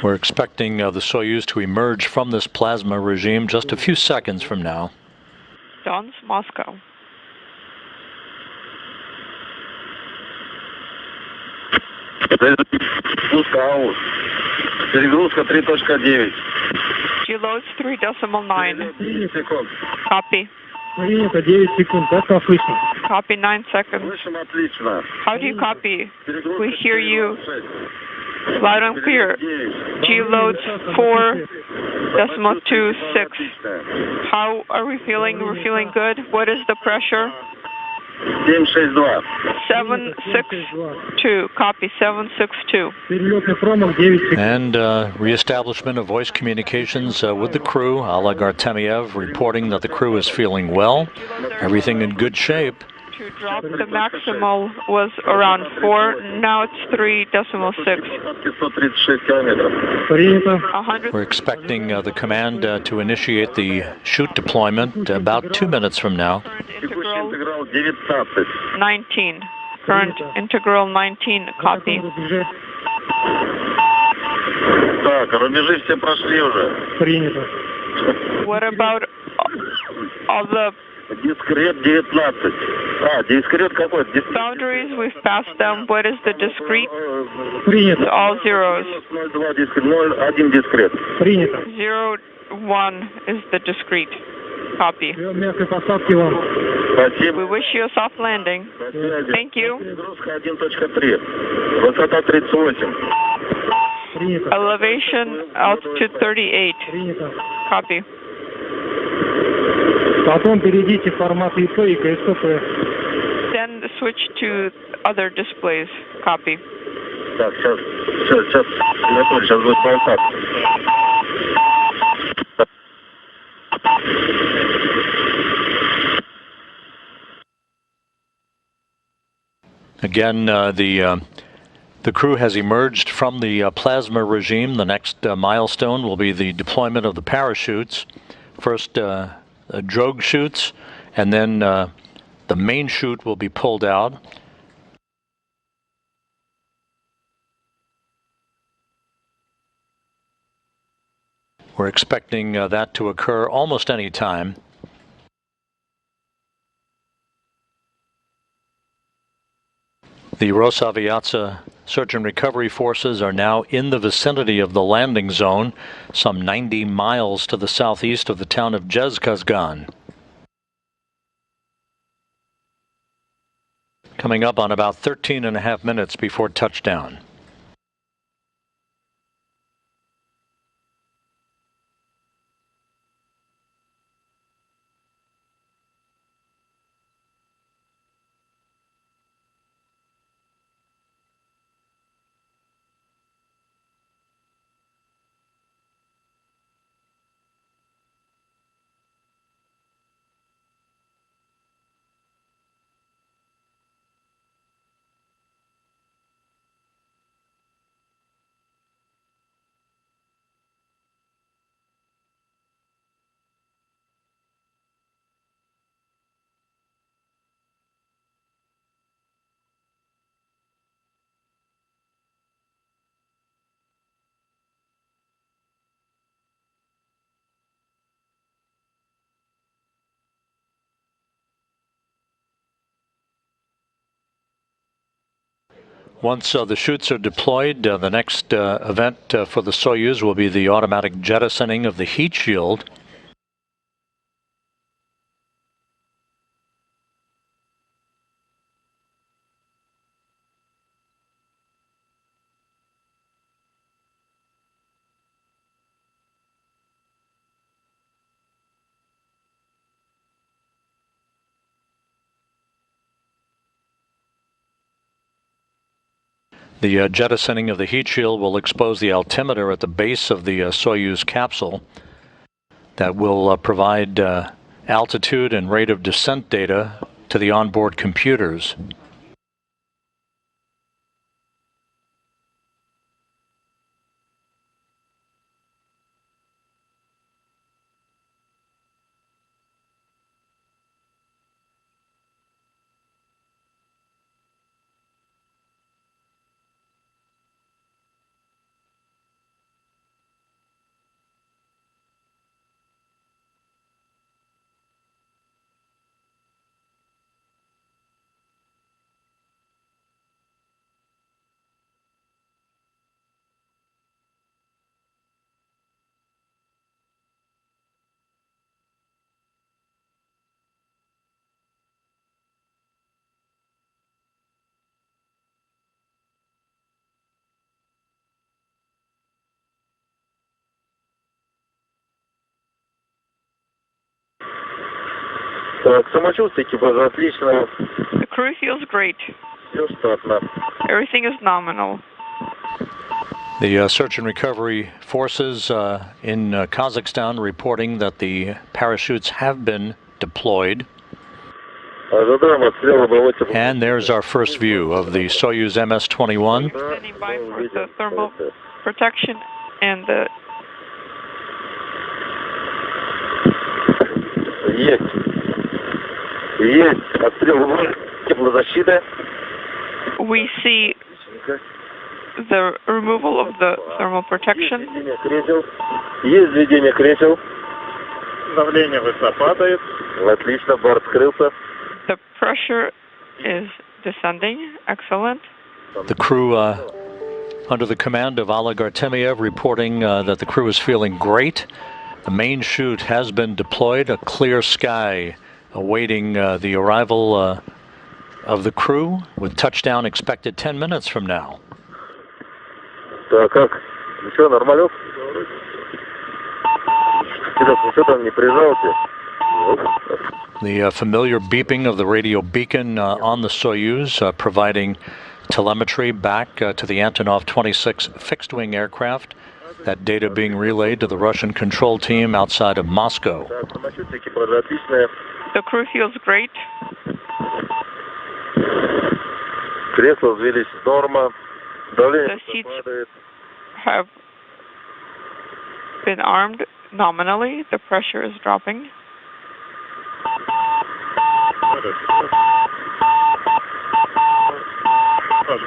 We're expecting the Soyuz to emerge from this plasma regime just a few seconds from now. Dons, Moscow. Перегрузка 3.9. G-loads 3.9. Copy. Принято 9 секунд. Как вас слышно? Copy 9 seconds. Слышим отлично. How do you copy? We hear you loud and clear. G-loads 4.26. How are we feeling? We're feeling good. What is the pressure? 762. 762. Copy 762. Перелетный промах 9 секунд. And reestablishment of voice communications with the crew. Oleg Artemyev reporting that the crew is feeling well. Everything in good shape. To drop the maximal was around 4. Now it's 3.6. 136 километров. Принято. 100. We're expecting the command to initiate the chute deployment about 2 minutes from now. Текущий Integral интеграл 19. 19. Current integral 19. Copy. Так, рубежи все прошли уже. Принято. What about all the Дискрет 19. Дискрет какой? boundaries? We've passed them. What is the discrete? Принято. All zeros. 02 дискрет, 01 дискрет. Принято. 01 is the discrete. Copy. Прием мягкой посадки вам. We Спасибо. wish you a soft landing. Thank you. Перегрузка 1.3. Высота 38. Принято. Elevation altitude 38. Принято. Copy. Потом перейдите в формат ИП и КСП. Then switch to other displays. Copy. Так, сейчас, Анатолий, сейчас будет болтаться. Again, the crew has emerged from the plasma regime. The next milestone will be the deployment of the parachutes. First, drogue chutes, and then the main chute will be pulled out. We're expecting that to occur almost any time. The Rosaviatsa search and recovery forces are now in the vicinity of the landing zone, some 90 miles to the southeast of the town of Khazakhstan. Coming up on about 13.5 minutes before touchdown. Once the chutes are deployed, the next event for the Soyuz will be the automatic jettisoning of the heat shield. The jettisoning of the heat shield will expose the altimeter at the base of the Soyuz capsule. That will provide altitude and rate of descent data to the onboard computers. The crew feels great. Everything is nominal. The search and recovery forces in Khazakhstan reporting that the parachutes have been deployed. And there's our first view of the Soyuz MS-21. Standing by for the thermal protection and the... We see the removal of the thermal protection. The pressure is descending. Excellent. The crew under the command of Oleg Artemyev reporting that the crew is feeling great. The main chute has been deployed. A clear sky awaiting the arrival of the crew, with touchdown expected 10 minutes from now. Так, как? Ну что, нормалек? Ничего там не прижался? The familiar beeping of the radio beacon on the Soyuz, providing telemetry back to the Antonov 26 fixed-wing aircraft. That data being relayed to the Russian control team outside of Moscow. The crew feels great. The seats have been armed nominally. The pressure is dropping.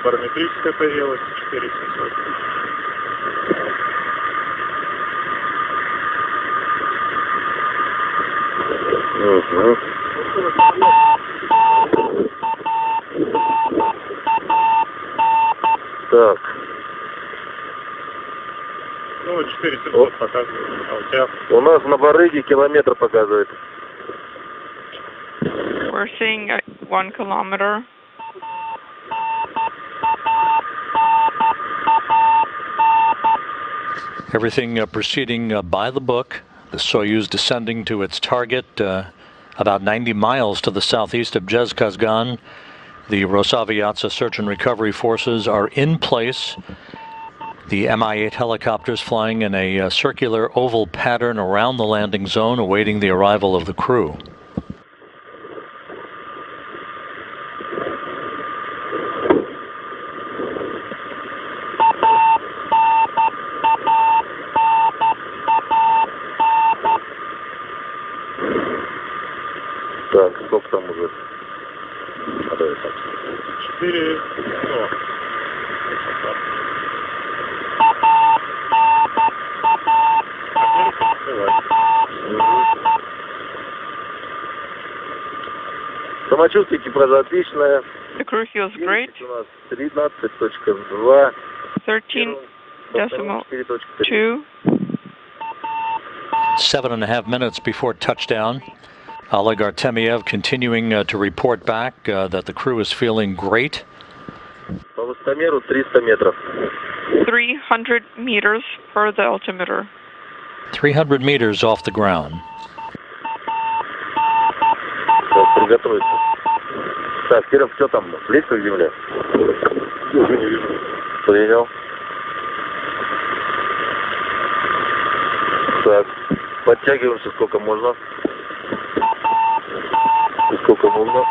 Барометрическая появилась 4700. Так. Ну, 4700 показывает. А у тебя? У нас на барыге километр показывает. We're seeing 1 kilometer. Everything proceeding by the book. The Soyuz descending to its target about 90 miles to the southeast of Khazakhstan. The Rosaviatsa search and recovery forces are in place. The Mi-8 helicopters flying in a circular oval pattern around the landing zone, awaiting the arrival of the crew. Так, сколько там уже? 4, Самочувствие экипажа отличное. The crew feels great. У нас 13.2. 13.2. 7.5 minutes before touchdown. Oleg Artemyev continuing to report back that the crew is feeling great. По высотомеру 300 метров. 300 meters per the altimeter. 300 meters off the ground. Так, приготовиться. Так, Киров, что там? Близко к земле? Уже не вижу. Принял. Так, подтягиваемся сколько можно. Сколько можно.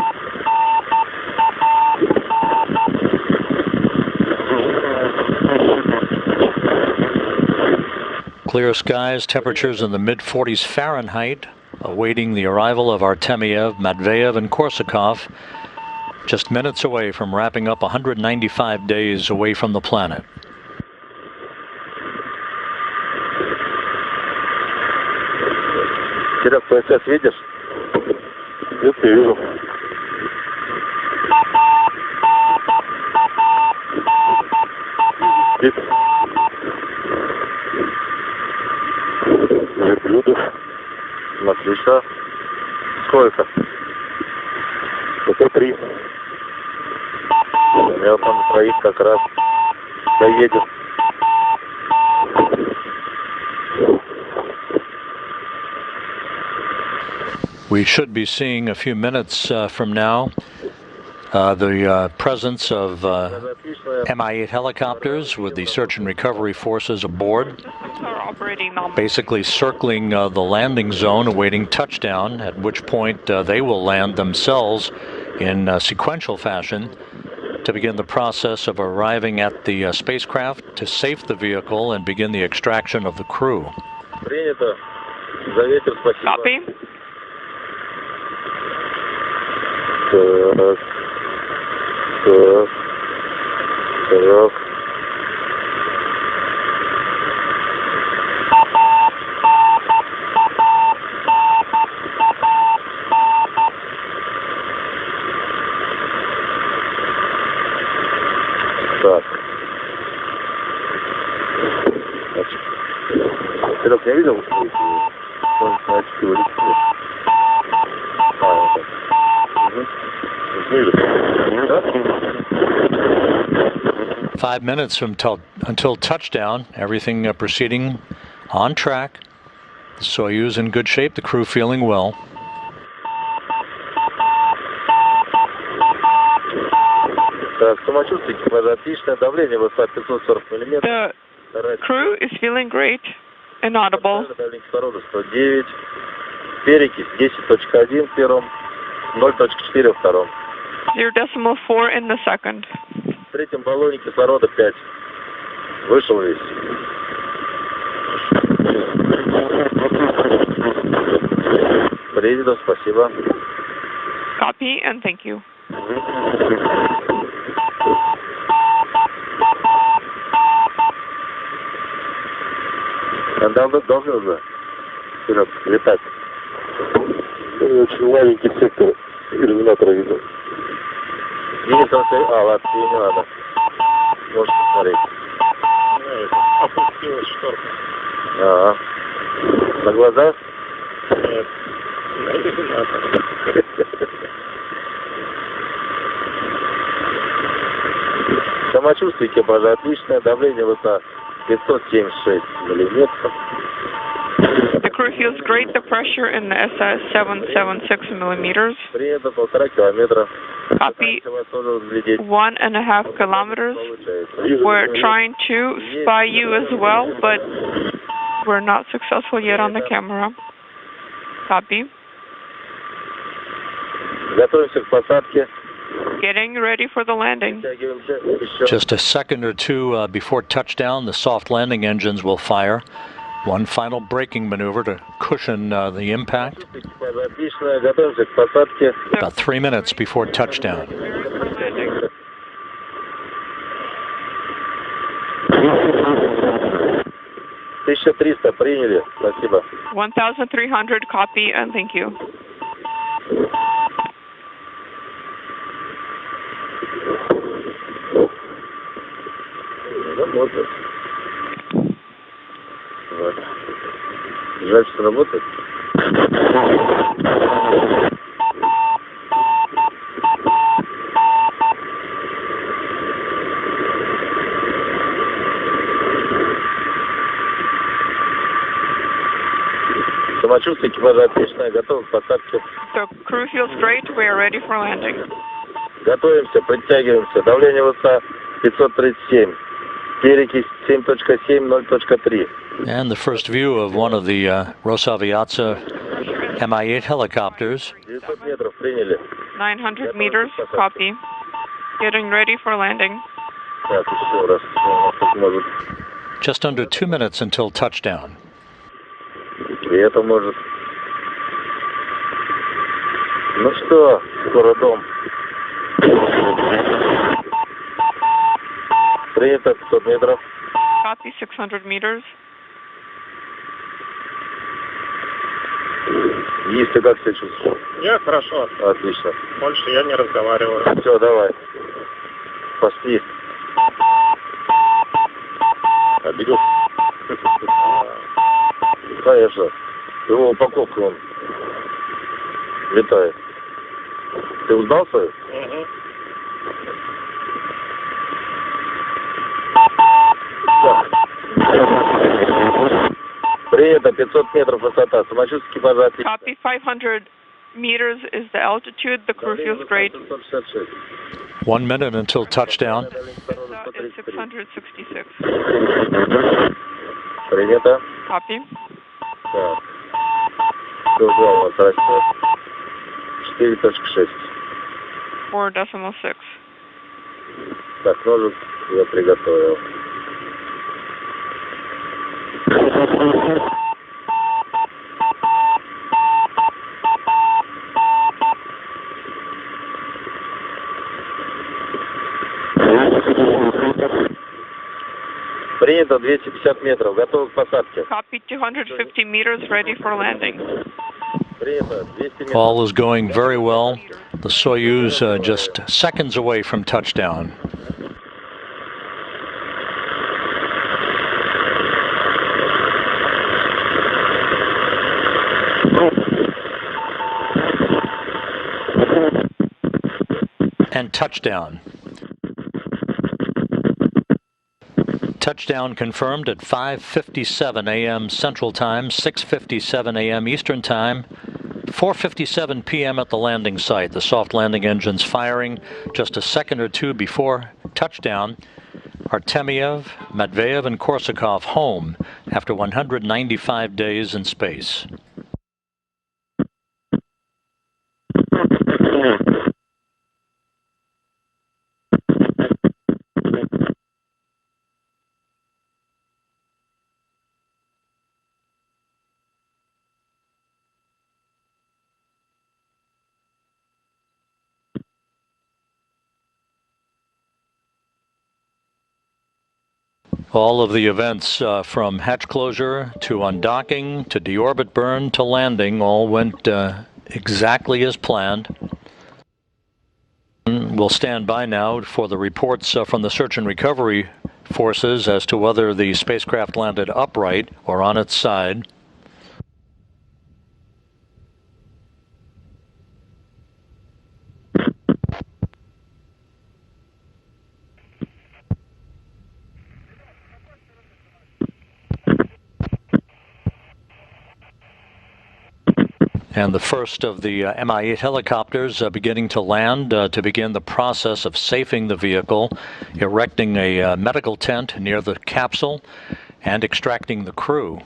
Clear skies, temperatures in the mid-40s Fahrenheit, awaiting the arrival of Artemyev, Matveev, and Korsakov, just minutes away from wrapping up 195 days away from the planet. Киров, ПСС видишь? Это я вижу. Верблюдов. Отлично. Сколько? Это 3. Я там троих как раз доедем. We should be seeing a few minutes from now the presence of Mi-8 helicopters with the search and recovery forces aboard, basically circling the landing zone awaiting touchdown, at which point they will land themselves in sequential fashion to begin the process of arriving at the spacecraft to safe the vehicle and begin the extraction of the crew. Copy. Так. Серег, не видел? Он очки вылетел. Вот 5 minutes until touchdown, everything proceeding on track. The Soyuz in good shape, the crew feeling well. Так, самочувствие, экипажа отличное, давление высота 540 мм. The crew is feeling great, inaudible. Давление кислорода 109. Перекись 10.1 в первом, 0.4 во втором. 0.4 in the second. В третьем баллоне кислорода 5. Вышел весь. Приедет, спасибо. Copy and thank you. Должны уже вперед летать. Очень маленький сектор иллюминатора видел. Ладно, не надо. Можешь посмотреть. Опустилась шторка. Ага. На глаза? Нет. На иллюминатор. Самочувствие экипажа отличное, давление высота 576 миллиметров. The crew feels great. The pressure in the SS 776 millimeters. Приедет 1,5 километра. Copy. 1.5 kilometers. We're trying to spy you as well, but we're not successful yet on the camera. Copy. Готовимся к посадке. Getting ready for the landing. Just a second or two before touchdown, the soft landing engines will fire. One final braking maneuver to cushion the impact. About 3 minutes before touchdown. приняли. Спасибо. 1,300, copy and thank you. Работает. Вот. Жаль, что работает. Самочувствие экипажа отличное, готовы к посадке. The crew feels great. We are ready for landing. Готовимся, подтягиваемся. Давление высота 537. Перекись 7.7, 0.3. And the first view of one of the Rosaviatsa Mi-8 helicopters. 900 метров приняли. 900 meters, copy. Getting ready for landing. Так, еще раз. Может. Just under 2 minutes until touchdown. И это может. Ну что, скоро дом. Принято 500 метров. Copy, 600 meters. Есть, ты как себя чувствуешь? Я хорошо. Отлично. Больше я не разговариваю. Все, давай. Пошли. Обидел? Конечно. Его упаковка он летает. Ты узнал свою? Угу. Принято, 500 метров высота. Самочувствие экипажа отлично. Copy, 500 meters is the altitude. The crew feels great. 1 minute until touchdown. It's 666. Принято. Copy. Так. Кругом у нас растет. 4.6. 4.6. Так, ножик я приготовил. Принято 250 метров. Готовы к посадке. Copy. 250 meters, ready for landing. Принято 200 метров. All is going very well. The Soyuz just seconds away from touchdown. And touchdown. Touchdown confirmed at 5:57 a.m. Central Time, 6:57 a.m. Eastern Time, 4:57 p.m. at the landing site. The soft landing engines firing just a second or two before touchdown. Artemyev, Matveev, and Korsakov home after 195 days in space. All of the events from hatch closure to undocking to deorbit burn to landing all went exactly as planned. We'll stand by now for the reports from the search and recovery forces as to whether the spacecraft landed upright or on its side. And the first of the Mi-8 helicopters beginning to land to begin the process of safing the vehicle, erecting a medical tent near the capsule, and extracting the crew.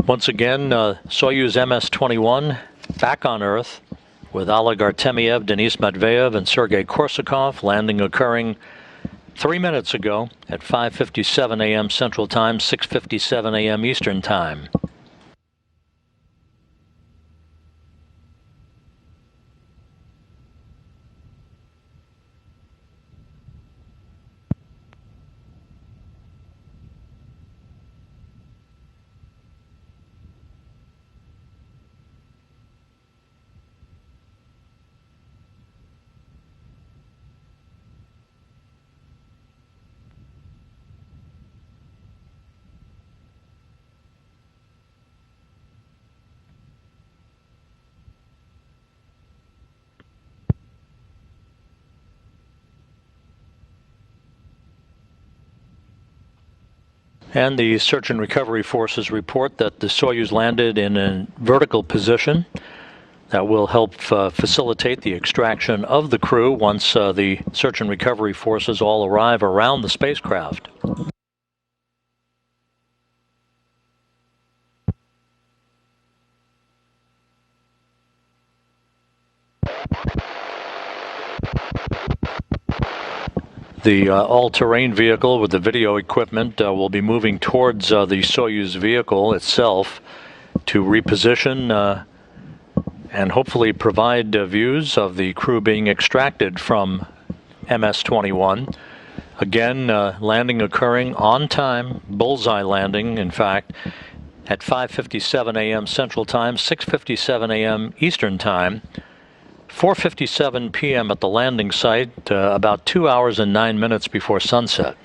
Once again, Soyuz MS-21 back on Earth with Oleg Artemyev, Denis Matveev, and Sergey Korsakov. Landing occurring 3 minutes ago at 5:57 a.m. Central Time, 6:57 a.m. Eastern Time. And the search and recovery forces report that the Soyuz landed in a vertical position that will help facilitate the extraction of the crew once the search and recovery forces all arrive around the spacecraft. The all-terrain vehicle with the video equipment will be moving towards the Soyuz vehicle itself to reposition and hopefully provide views of the crew being extracted from MS-21. Again, landing occurring on time, bullseye landing, in fact, at 5:57 a.m. Central Time, 6:57 a.m. Eastern Time. 4:57 p.m. at the landing site, about 2 hours and 9 minutes before sunset.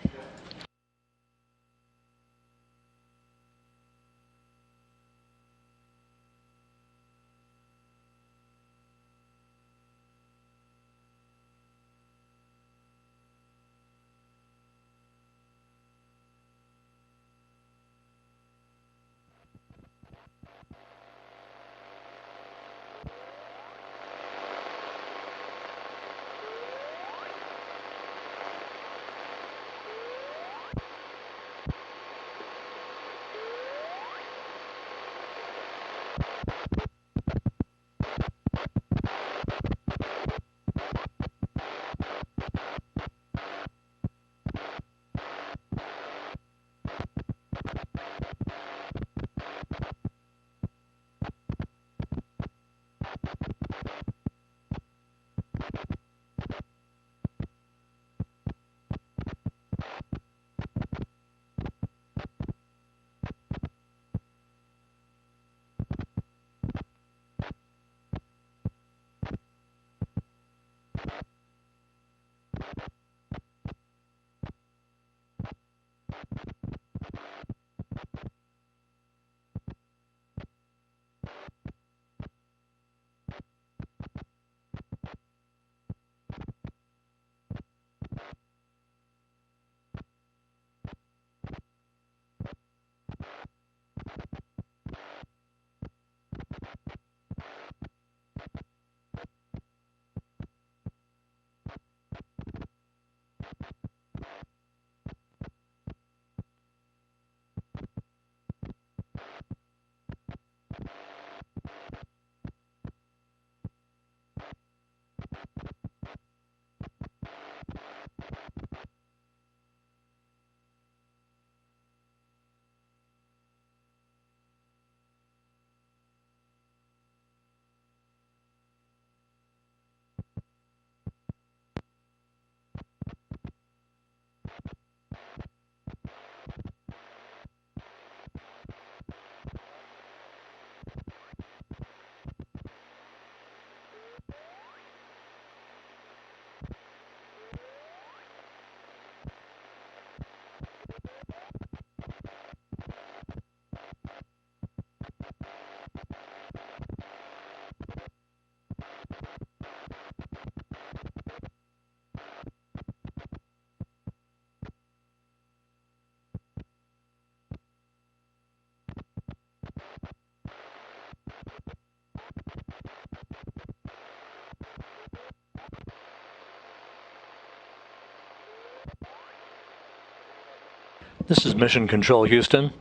This is Mission Control Houston.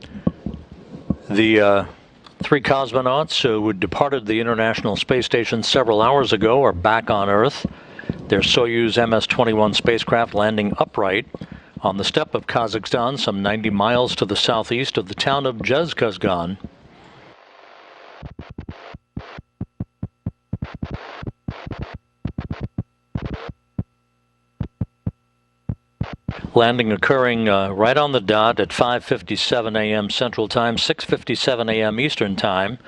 The three cosmonauts who departed the International Space Station several hours ago are back on Earth. Their Soyuz MS-21 spacecraft landing upright on the steppe of Khazakhstan, some 90 miles to the southeast of the town of Khazakhstan. Landing occurring right on the dot at 5:57 a.m. Central Time, 6:57 a.m. Eastern Time.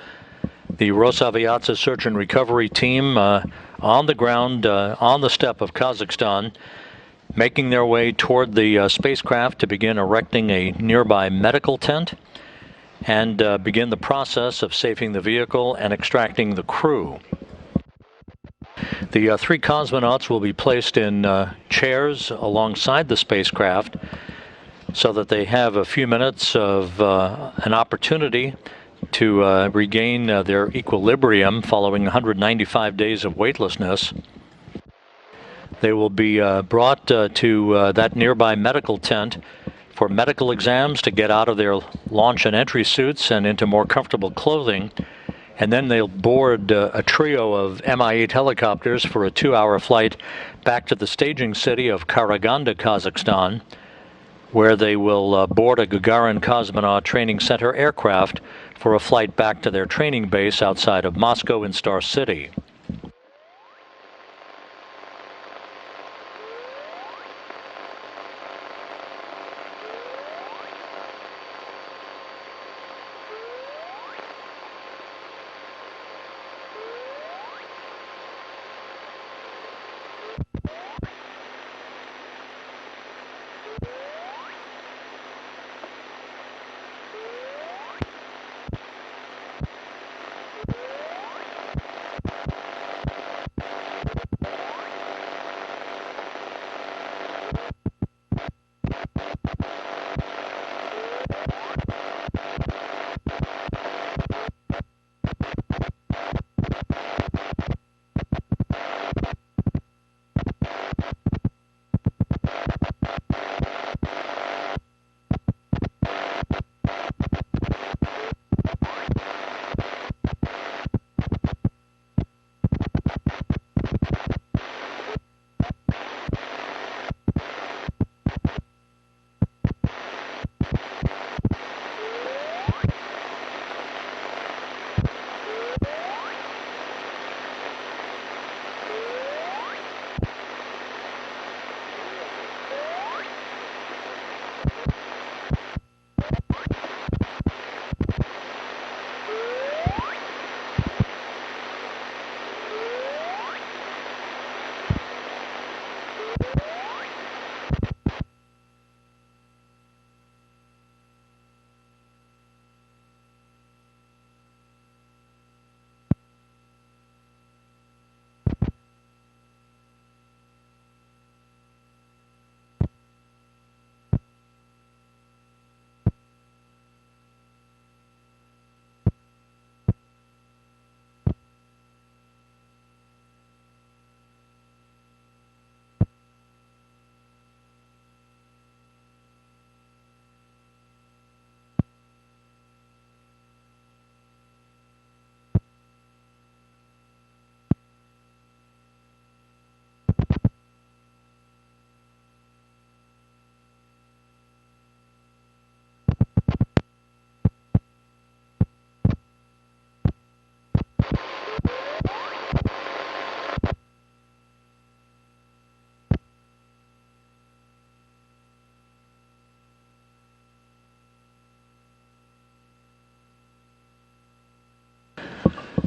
The Rosaviatsa search and recovery team on the ground on the steppe of Kazakhstan, making their way toward the spacecraft to begin erecting a nearby medical tent and begin the process of safing the vehicle and extracting the crew. The three cosmonauts will be placed in chairs alongside the spacecraft. so that they have a few minutes of an opportunity to regain their equilibrium following 195 days of weightlessness. They will be brought to that nearby medical tent for medical exams to get out of their launch and entry suits and into more comfortable clothing. And then they'll board a trio of Mi-8 helicopters for a 2-hour flight back to the staging city of Karaganda, Kazakhstan, where they will board a Gagarin Cosmonaut Training Center aircraft for a flight back to their training base outside of Moscow in Star City.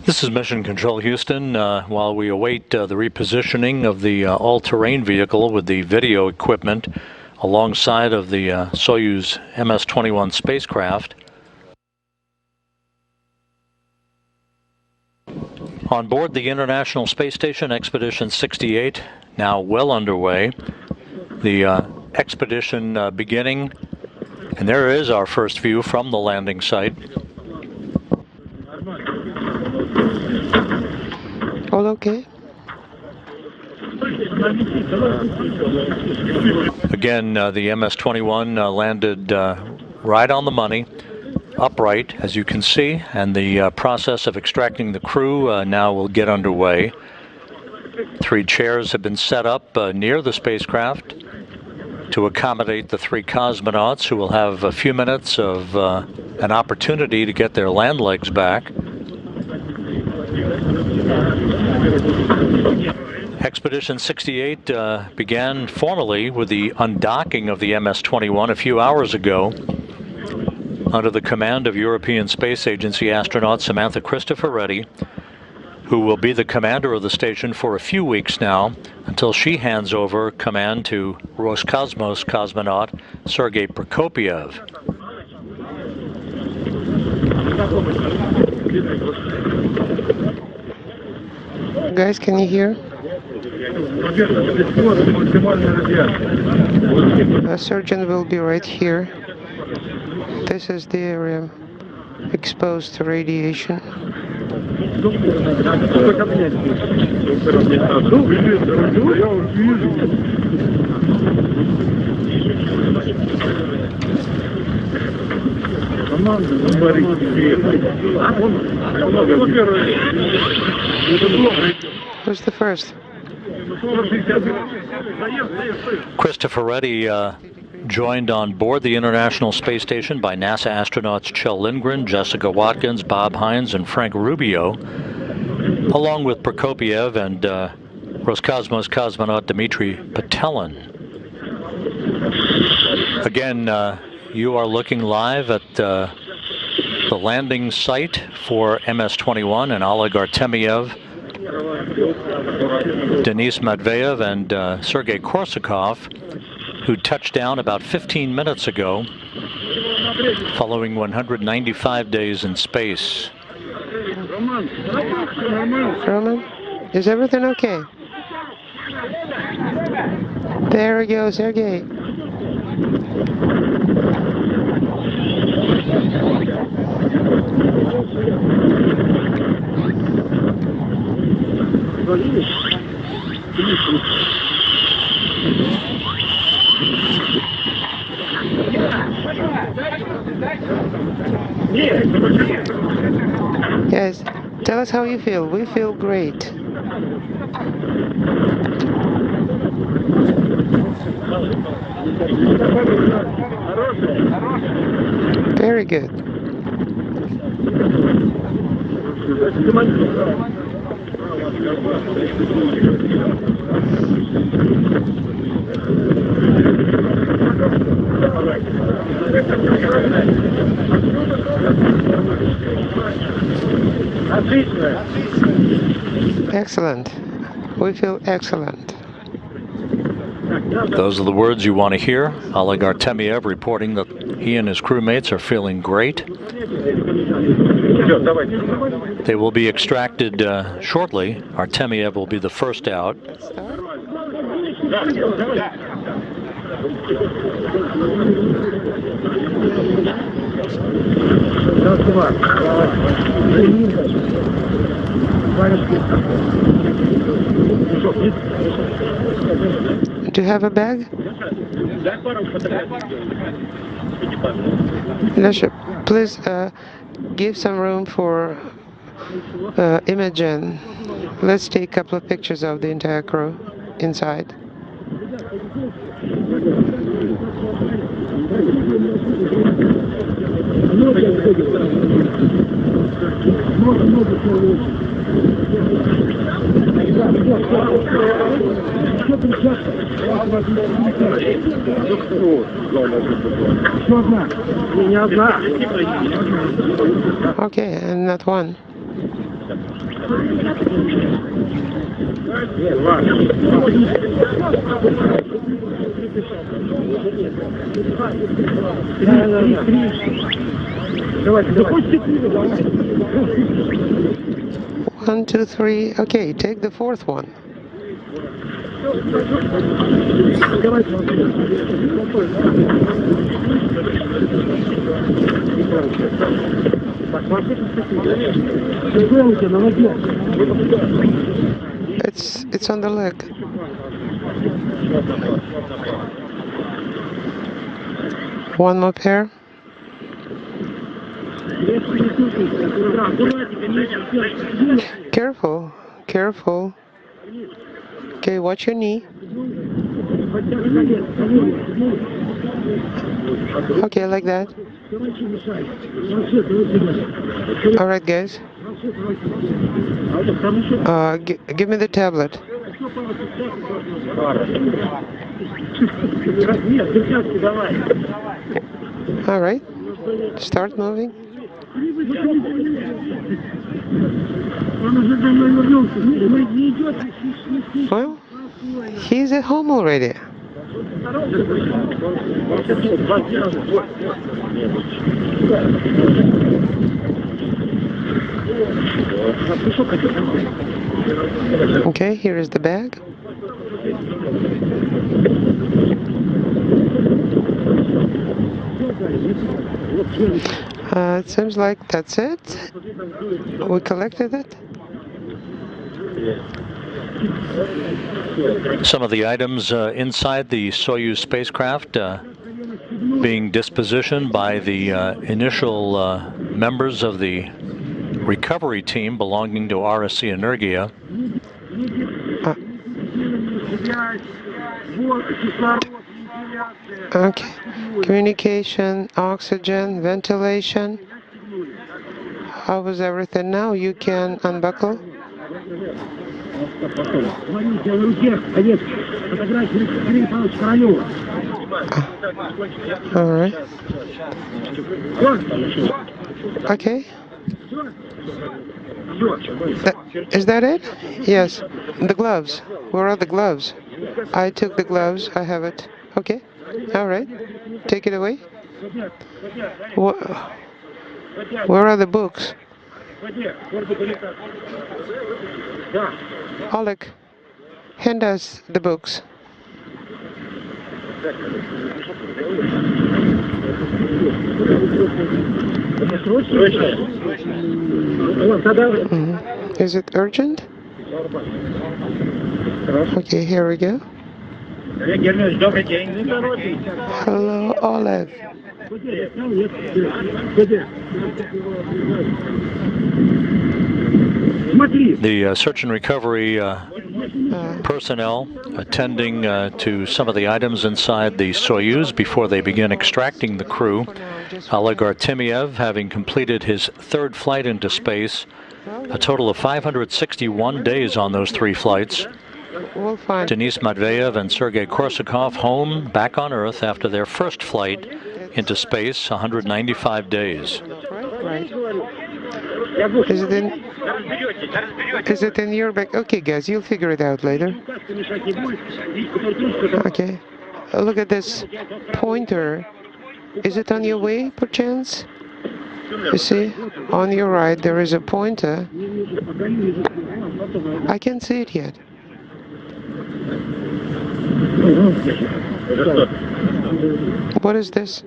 This is Mission Control Houston. While we await the repositioning of the all-terrain vehicle with the video equipment alongside of the Soyuz MS-21 spacecraft. On board the International Space Station, Expedition 68, now well underway. The expedition beginning, and there is our first view from the landing site. All okay? Again, the MS-21 landed right on the money, upright, as you can see, and the process of extracting the crew now will get underway. 3 chairs have been set up near the spacecraft to accommodate the 3 cosmonauts, who will have a few minutes of an opportunity to get their land legs back. Expedition 68 began formally with the undocking of the MS-21 a few hours ago under the command of European Space Agency astronaut Samantha Cristoforetti, who will be the commander of the station for a few weeks now until she hands over command to Roscosmos cosmonaut Sergey Prokopiev. Guys, can you hear? surgeon will be right here. This is the area exposed to radiation. Who's the first? Christopher Reddy joined on board the International Space Station by NASA astronauts Kjell Lindgren, Jessica Watkins, Bob Hines, and Frank Rubio, along with Prokopiev and Roscosmos cosmonaut Dmitry Petelin. Again, you are looking live at the landing site for MS-21, and Oleg Artemyev, Denis Matveev, and Sergey Korsakov, who touched down about 15 minutes ago, following 195 days in space. Roman, is everything okay? There we go, Sergey. Yes, tell us how you feel. We feel great. Very good. Excellent. We feel excellent. Those are the words you want to hear. Oleg Artemyev reporting that he and his crewmates are feeling great. They will be extracted shortly. Artemyev will be the first out. Do you have a bag? Leadership, please give some room for Imogen. Let's take a couple of pictures of the entire crew inside. Okay, and not one. One, two, three. Okay, take the fourth one. It's on the leg. One more pair. Careful, careful. Okay, watch your knee. Okay, like that. All right, guys. Give me the tablet. All right. Start moving. Well, he's at home already. Okay, here is the bag. It seems like that's it. We collected it. Some of the items inside the Soyuz spacecraft being dispositioned by the initial members of the recovery team belonging to RSC Energia. Okay. Communication, oxygen, ventilation. How was everything now? You can unbuckle. All right. Okay. Is that it? Yes. The gloves. Where are the gloves? I took the gloves. I have it. Okay. All right. Take it away. Where are the books? Oleg, hand us the books. Is it urgent? Okay, here we go. Hello, Oleg. The search and recovery personnel attending to some of the items inside the Soyuz before they begin extracting the crew. Oleg Artemyev, having completed his third flight into space, a total of 561 days on those 3 flights. Denis Matveev and Sergey Korsakov home back on Earth after their first flight into space, 195 days. Right. Is it in your bag? Okay, guys, you'll figure it out later. Okay. Look at this pointer. Is it on your way, perchance? You see, on your right, there is a pointer. I can't see it yet. What is this?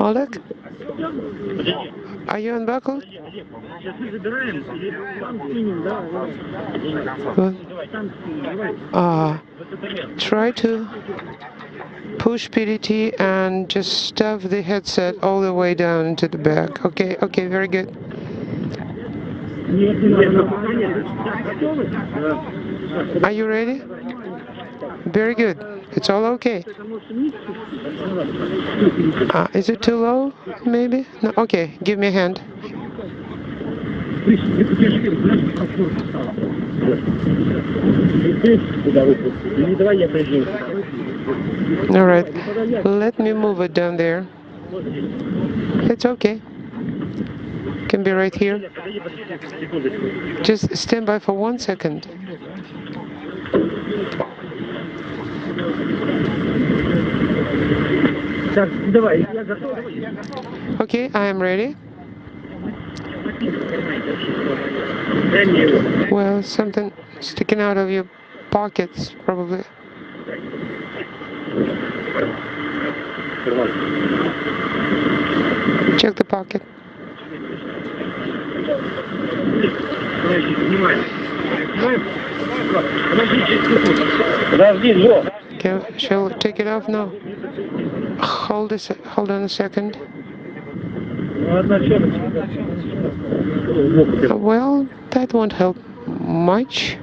Oleg? Are you unbuckled? Try to push PDT and just stuff the headset all the way down into the bag. Okay, very good. Are you ready? Very good. It's all okay. Is it too low? Maybe? No. Okay, give me a hand. All right. Let me move it down there. It's okay. Can be right here. Just stand by for 1 second. Okay, I am ready. Well, something sticking out of your pockets, probably. Check the pocket. Okay, shall we take it off now? Hold on a second. Well, that won't help much.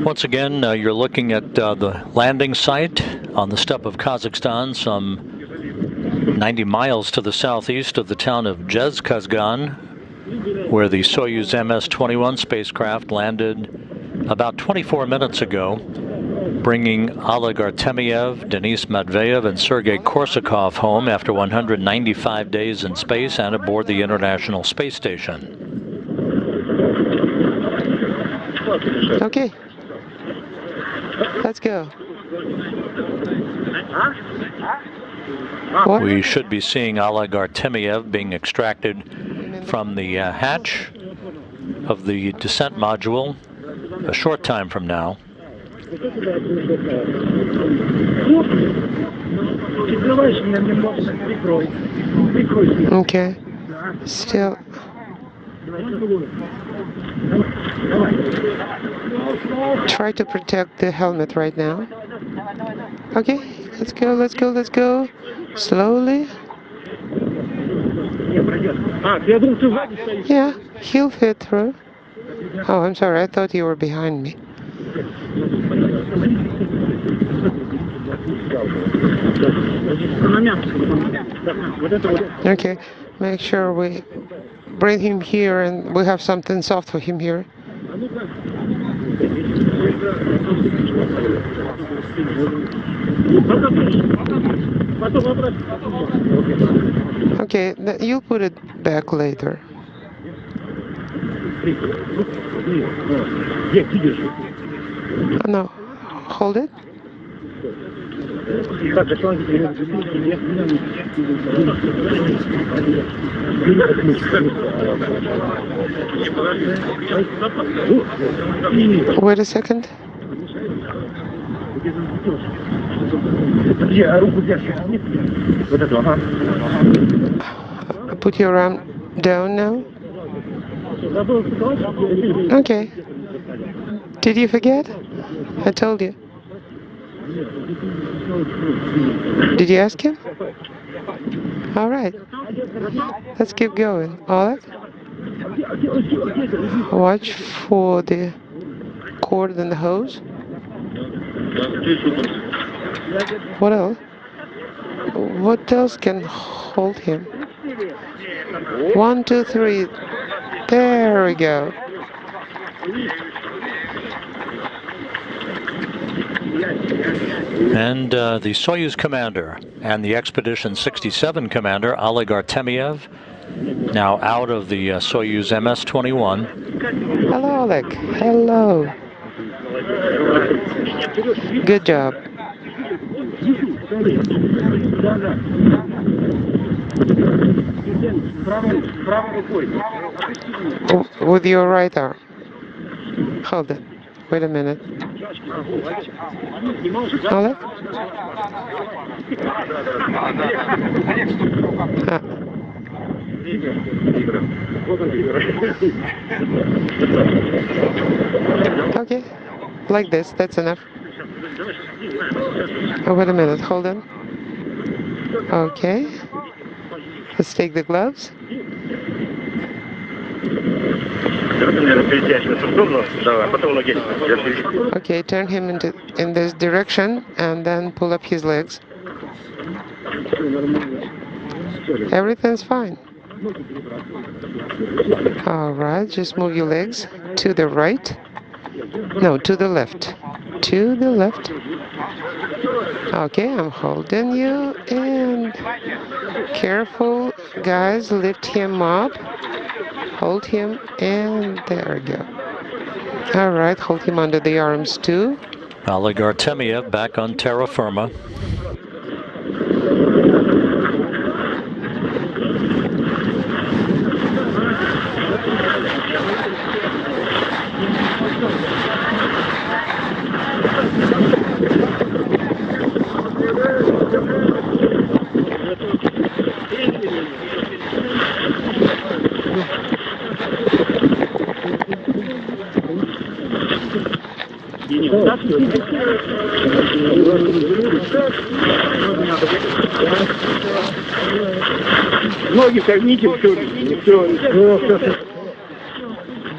Once again, you're looking at the landing site on the steppe of Khazakhstan, some 90 miles to the southeast of the town of Khazakhstan, where the Soyuz MS-21 spacecraft landed about 24 minutes ago, bringing Oleg Artemyev, Denis Matveev, and Sergey Korsakov home after 195 days in space and aboard the International Space Station. Okay, let's go. What? We should be seeing Oleg Artemyev being extracted from the hatch of the descent module a short time from now. Okay, still. Try to protect the helmet right now. Okay, let's go, let's go, let's go. Slowly. Yeah, he'll fit through. Oh, I'm sorry, I thought you were behind me. Okay, make sure we bring him here and we have something soft for him here. Okay, you'll put it back later. Oh, no, hold it. Wait a second. Put your arm down now. Okay. Did you forget? I told you. Did you ask him? All right. Let's keep going. Oleg? Watch for the cord and the hose. What else? What else can hold him? 1, 2, 3. There we go. And the Soyuz commander and the Expedition 67 commander, Oleg Artemyev, now out of the Soyuz MS-21. Hello, Oleg. Hello. Good job. With your right arm. Hold it. Wait a minute. Oleg? Okay, like this, that's enough. Oh, wait a minute, hold on. Okay, let's take the gloves. Okay, turn him in this direction and then pull up his legs. Everything's fine. All right, just move your legs to the right. No, to the left. To the left. Okay, I'm holding you and careful, guys, lift him up. Hold him and there we go. All right, hold him under the arms too. Oleg Artemyev back on terra firma.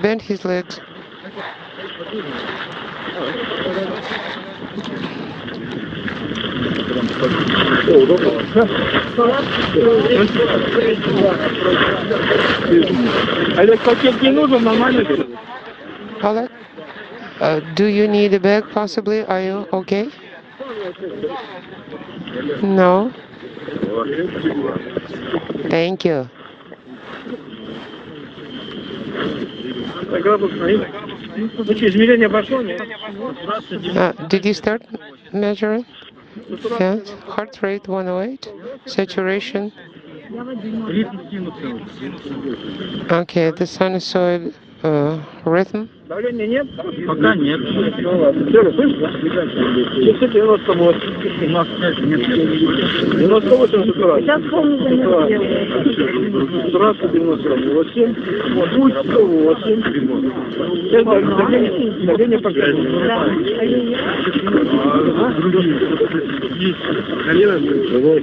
Bend his legs. Oleg, do you need a bag possibly? Are you okay? No? Thank you. Did you start measuring? Yes. Heart rate 108. Saturation. Okay, the sinusoid rhythm. Давления нет? Пока нет. Серый, слышишь? 98. 98 сатурация. Сейчас помню, сатурация 98. Путь 108. Сейчас давление показывает.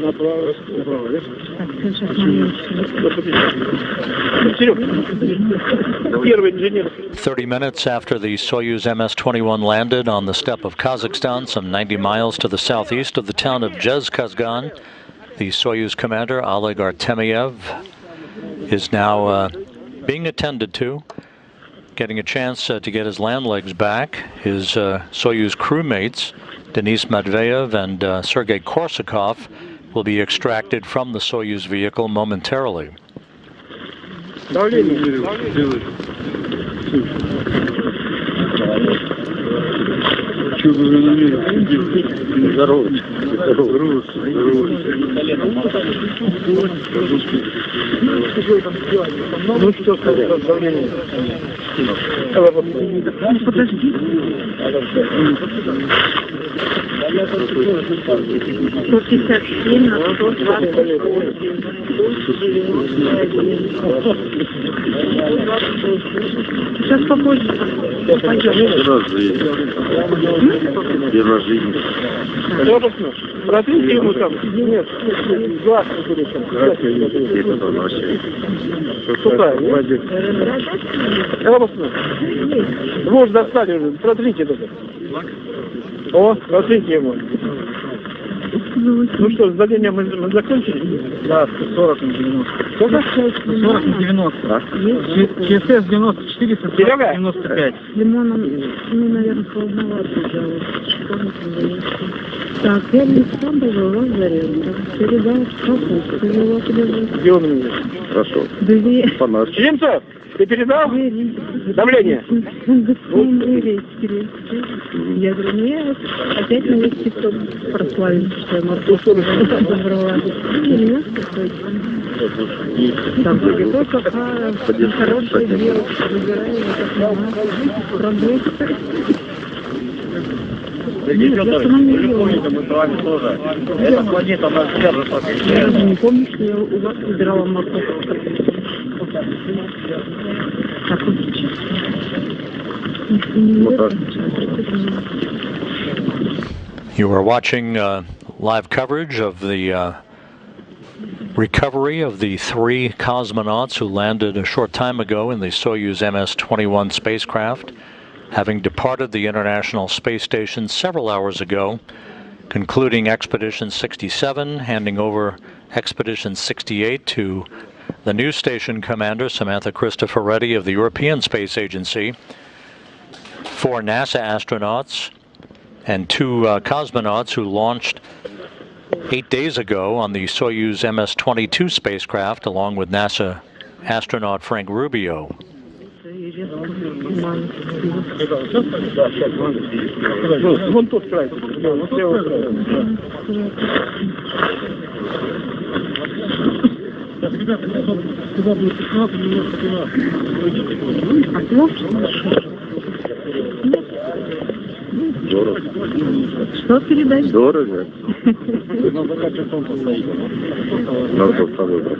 Направо. 30 minutes after the Soyuz MS-21 landed on the steppe of Khazakhstan, some 90 miles to the southeast of the town of Khazakhstan, the Soyuz commander, Oleg Artemyev, is now being attended to, getting a chance to get his land legs back. His Soyuz crewmates, Denis Matveev and Sergey Korsakov, will be extracted from the Soyuz vehicle momentarily. Сейчас попозже. Протрите ему там. Нет, глаз не будет. Вы уже достали уже. Протрите только. О, протрите ему. Ну что, задание мы закончили? Да, 40 на 90. Сколько? 40 на 90. ЧСС 94, 95. Лимоном, ну, наверное, холодновато делать. Так, я не сам был, вас зарезал. Передал капусту, его подержал. Где он у меня? Хорошо. Чеченцев, ты передал давление? Я говорю, ну я вот опять на весь ТикТок прославился, что я морковку забрала. Там вроде бы какая хорошая девушка, выбираю, работа. Нет, я даже не помню, что я у вас выбирала морковку. Так вот сейчас. You are watching live coverage of the recovery of the 3 cosmonauts who landed a short time ago in the Soyuz MS-21 spacecraft, having departed the International Space Station several hours ago, concluding Expedition 67, handing over Expedition 68 to the new station commander, Samantha Cristoforetti of the European Space Agency. 4 NASA astronauts and 2 cosmonauts who launched 8 days ago on the Soyuz MS-22 spacecraft, along with NASA astronaut Frank Rubio. Что передать? Дорого. Надо с собой брать.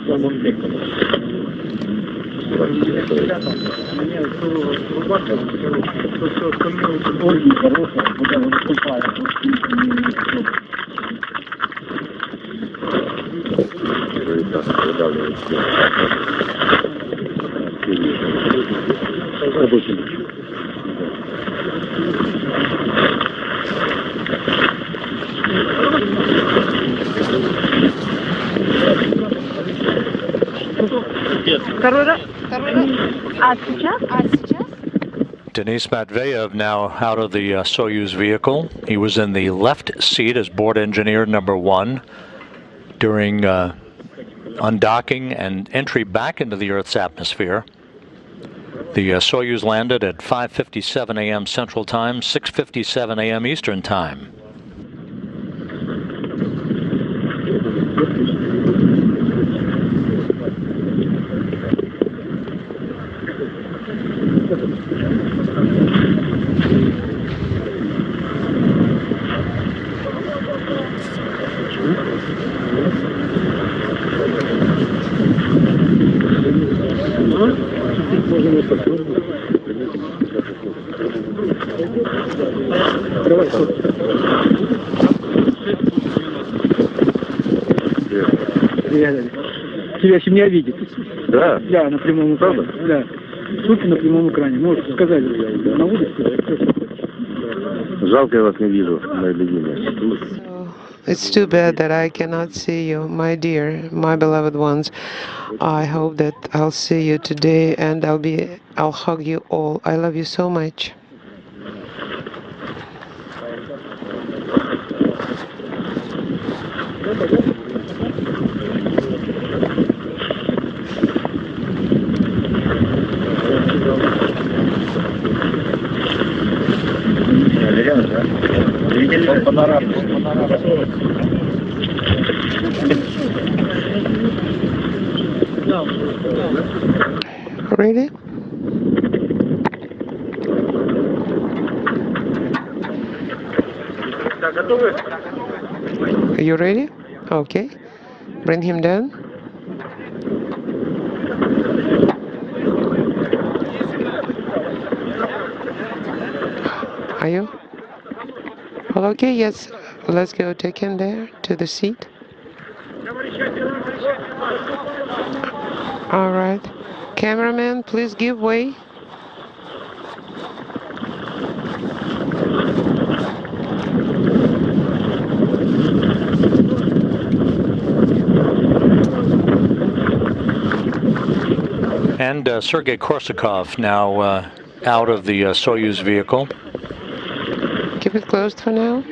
Denis Matveev now out of the Soyuz vehicle. He was in the left seat as board engineer number 1 during undocking and entry back into the Earth's atmosphere. The Soyuz landed at 5:57 a.m. Central Time, 6:57 a.m. Eastern Time. Тебя меня видит. Да? Да, на прямом экране. Да. Суть на прямом экране. Можете сказать, на улице. Жалко, я вас не вижу, мои любимые. It's too bad that I cannot see you, my dear, my beloved ones. I hope that I'll see you today and I'll hug you all. I love you so much. Ready? Are you ready? Okay. Bring him down. Are you? Well, okay, yes. Let's go take him there to the seat. All right. Cameraman, please give way. And Sergey Korsakov now out of the Soyuz vehicle. Keep it closed for now.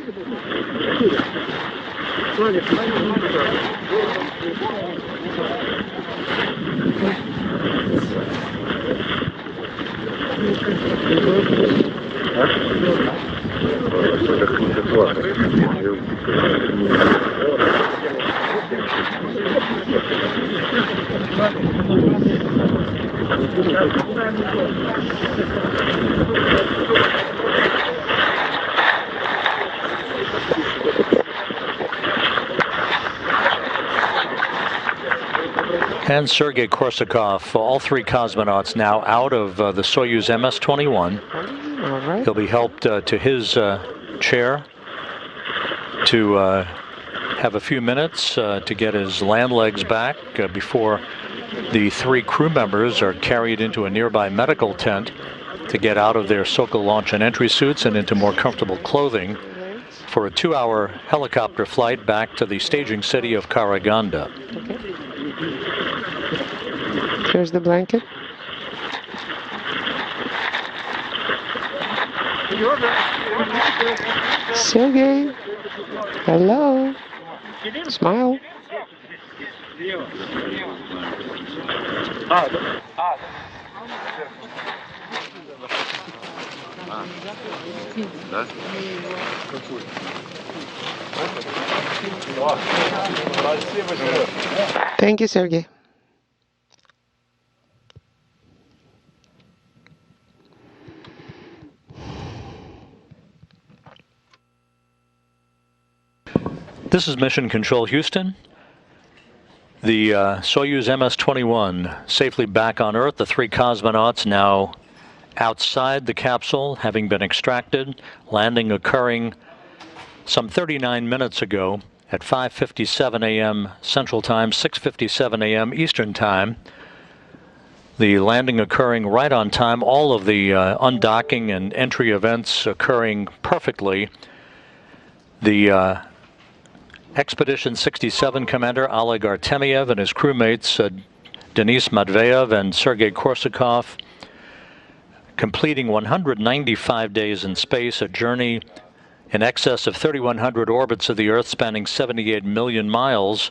And Sergey Korsakov, all 3 cosmonauts now out of the Soyuz MS-21. All right. He'll be helped to his chair to have a few minutes to get his land legs back before the 3 crew members are carried into a nearby medical tent to get out of their Sokol launch and entry suits and into more comfortable clothing for a 2-hour helicopter flight back to the staging city of Karaganda. Okay. Here's the blanket. Sergey, hello. Smile. Thank you, Sergey. This is Mission Control Houston. The Soyuz MS-21 safely back on Earth. The 3 cosmonauts now outside the capsule, having been extracted. Landing occurring some 39 minutes ago at 5:57 a.m. Central Time, 6:57 a.m. Eastern Time. The landing occurring right on time. All of the undocking and entry events occurring perfectly. The Expedition 67 Commander Oleg Artemyev and his crewmates Denis Matveev and Sergey Korsakov, completing 195 days in space, a journey in excess of 3,100 orbits of the Earth spanning 78 million miles.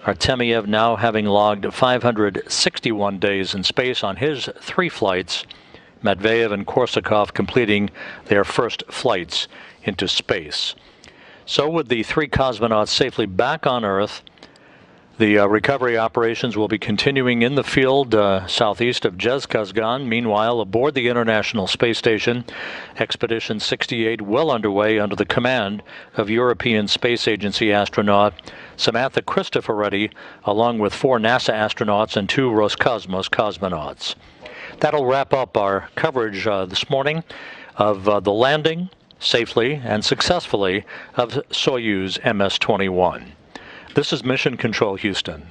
Artemyev now having logged 561 days in space on his 3 flights. Matveev and Korsakov completing their first flights into space. So with the 3 cosmonauts safely back on Earth, the recovery operations will be continuing in the field southeast of Khazakhstan. Meanwhile, aboard the International Space Station, Expedition 68 well underway under the command of European Space Agency astronaut Samantha Cristoforetti, along with 4 NASA astronauts and 2 Roscosmos cosmonauts. That'll wrap up our coverage this morning of the landing safely and successfully of Soyuz MS-21. This is Mission Control Houston.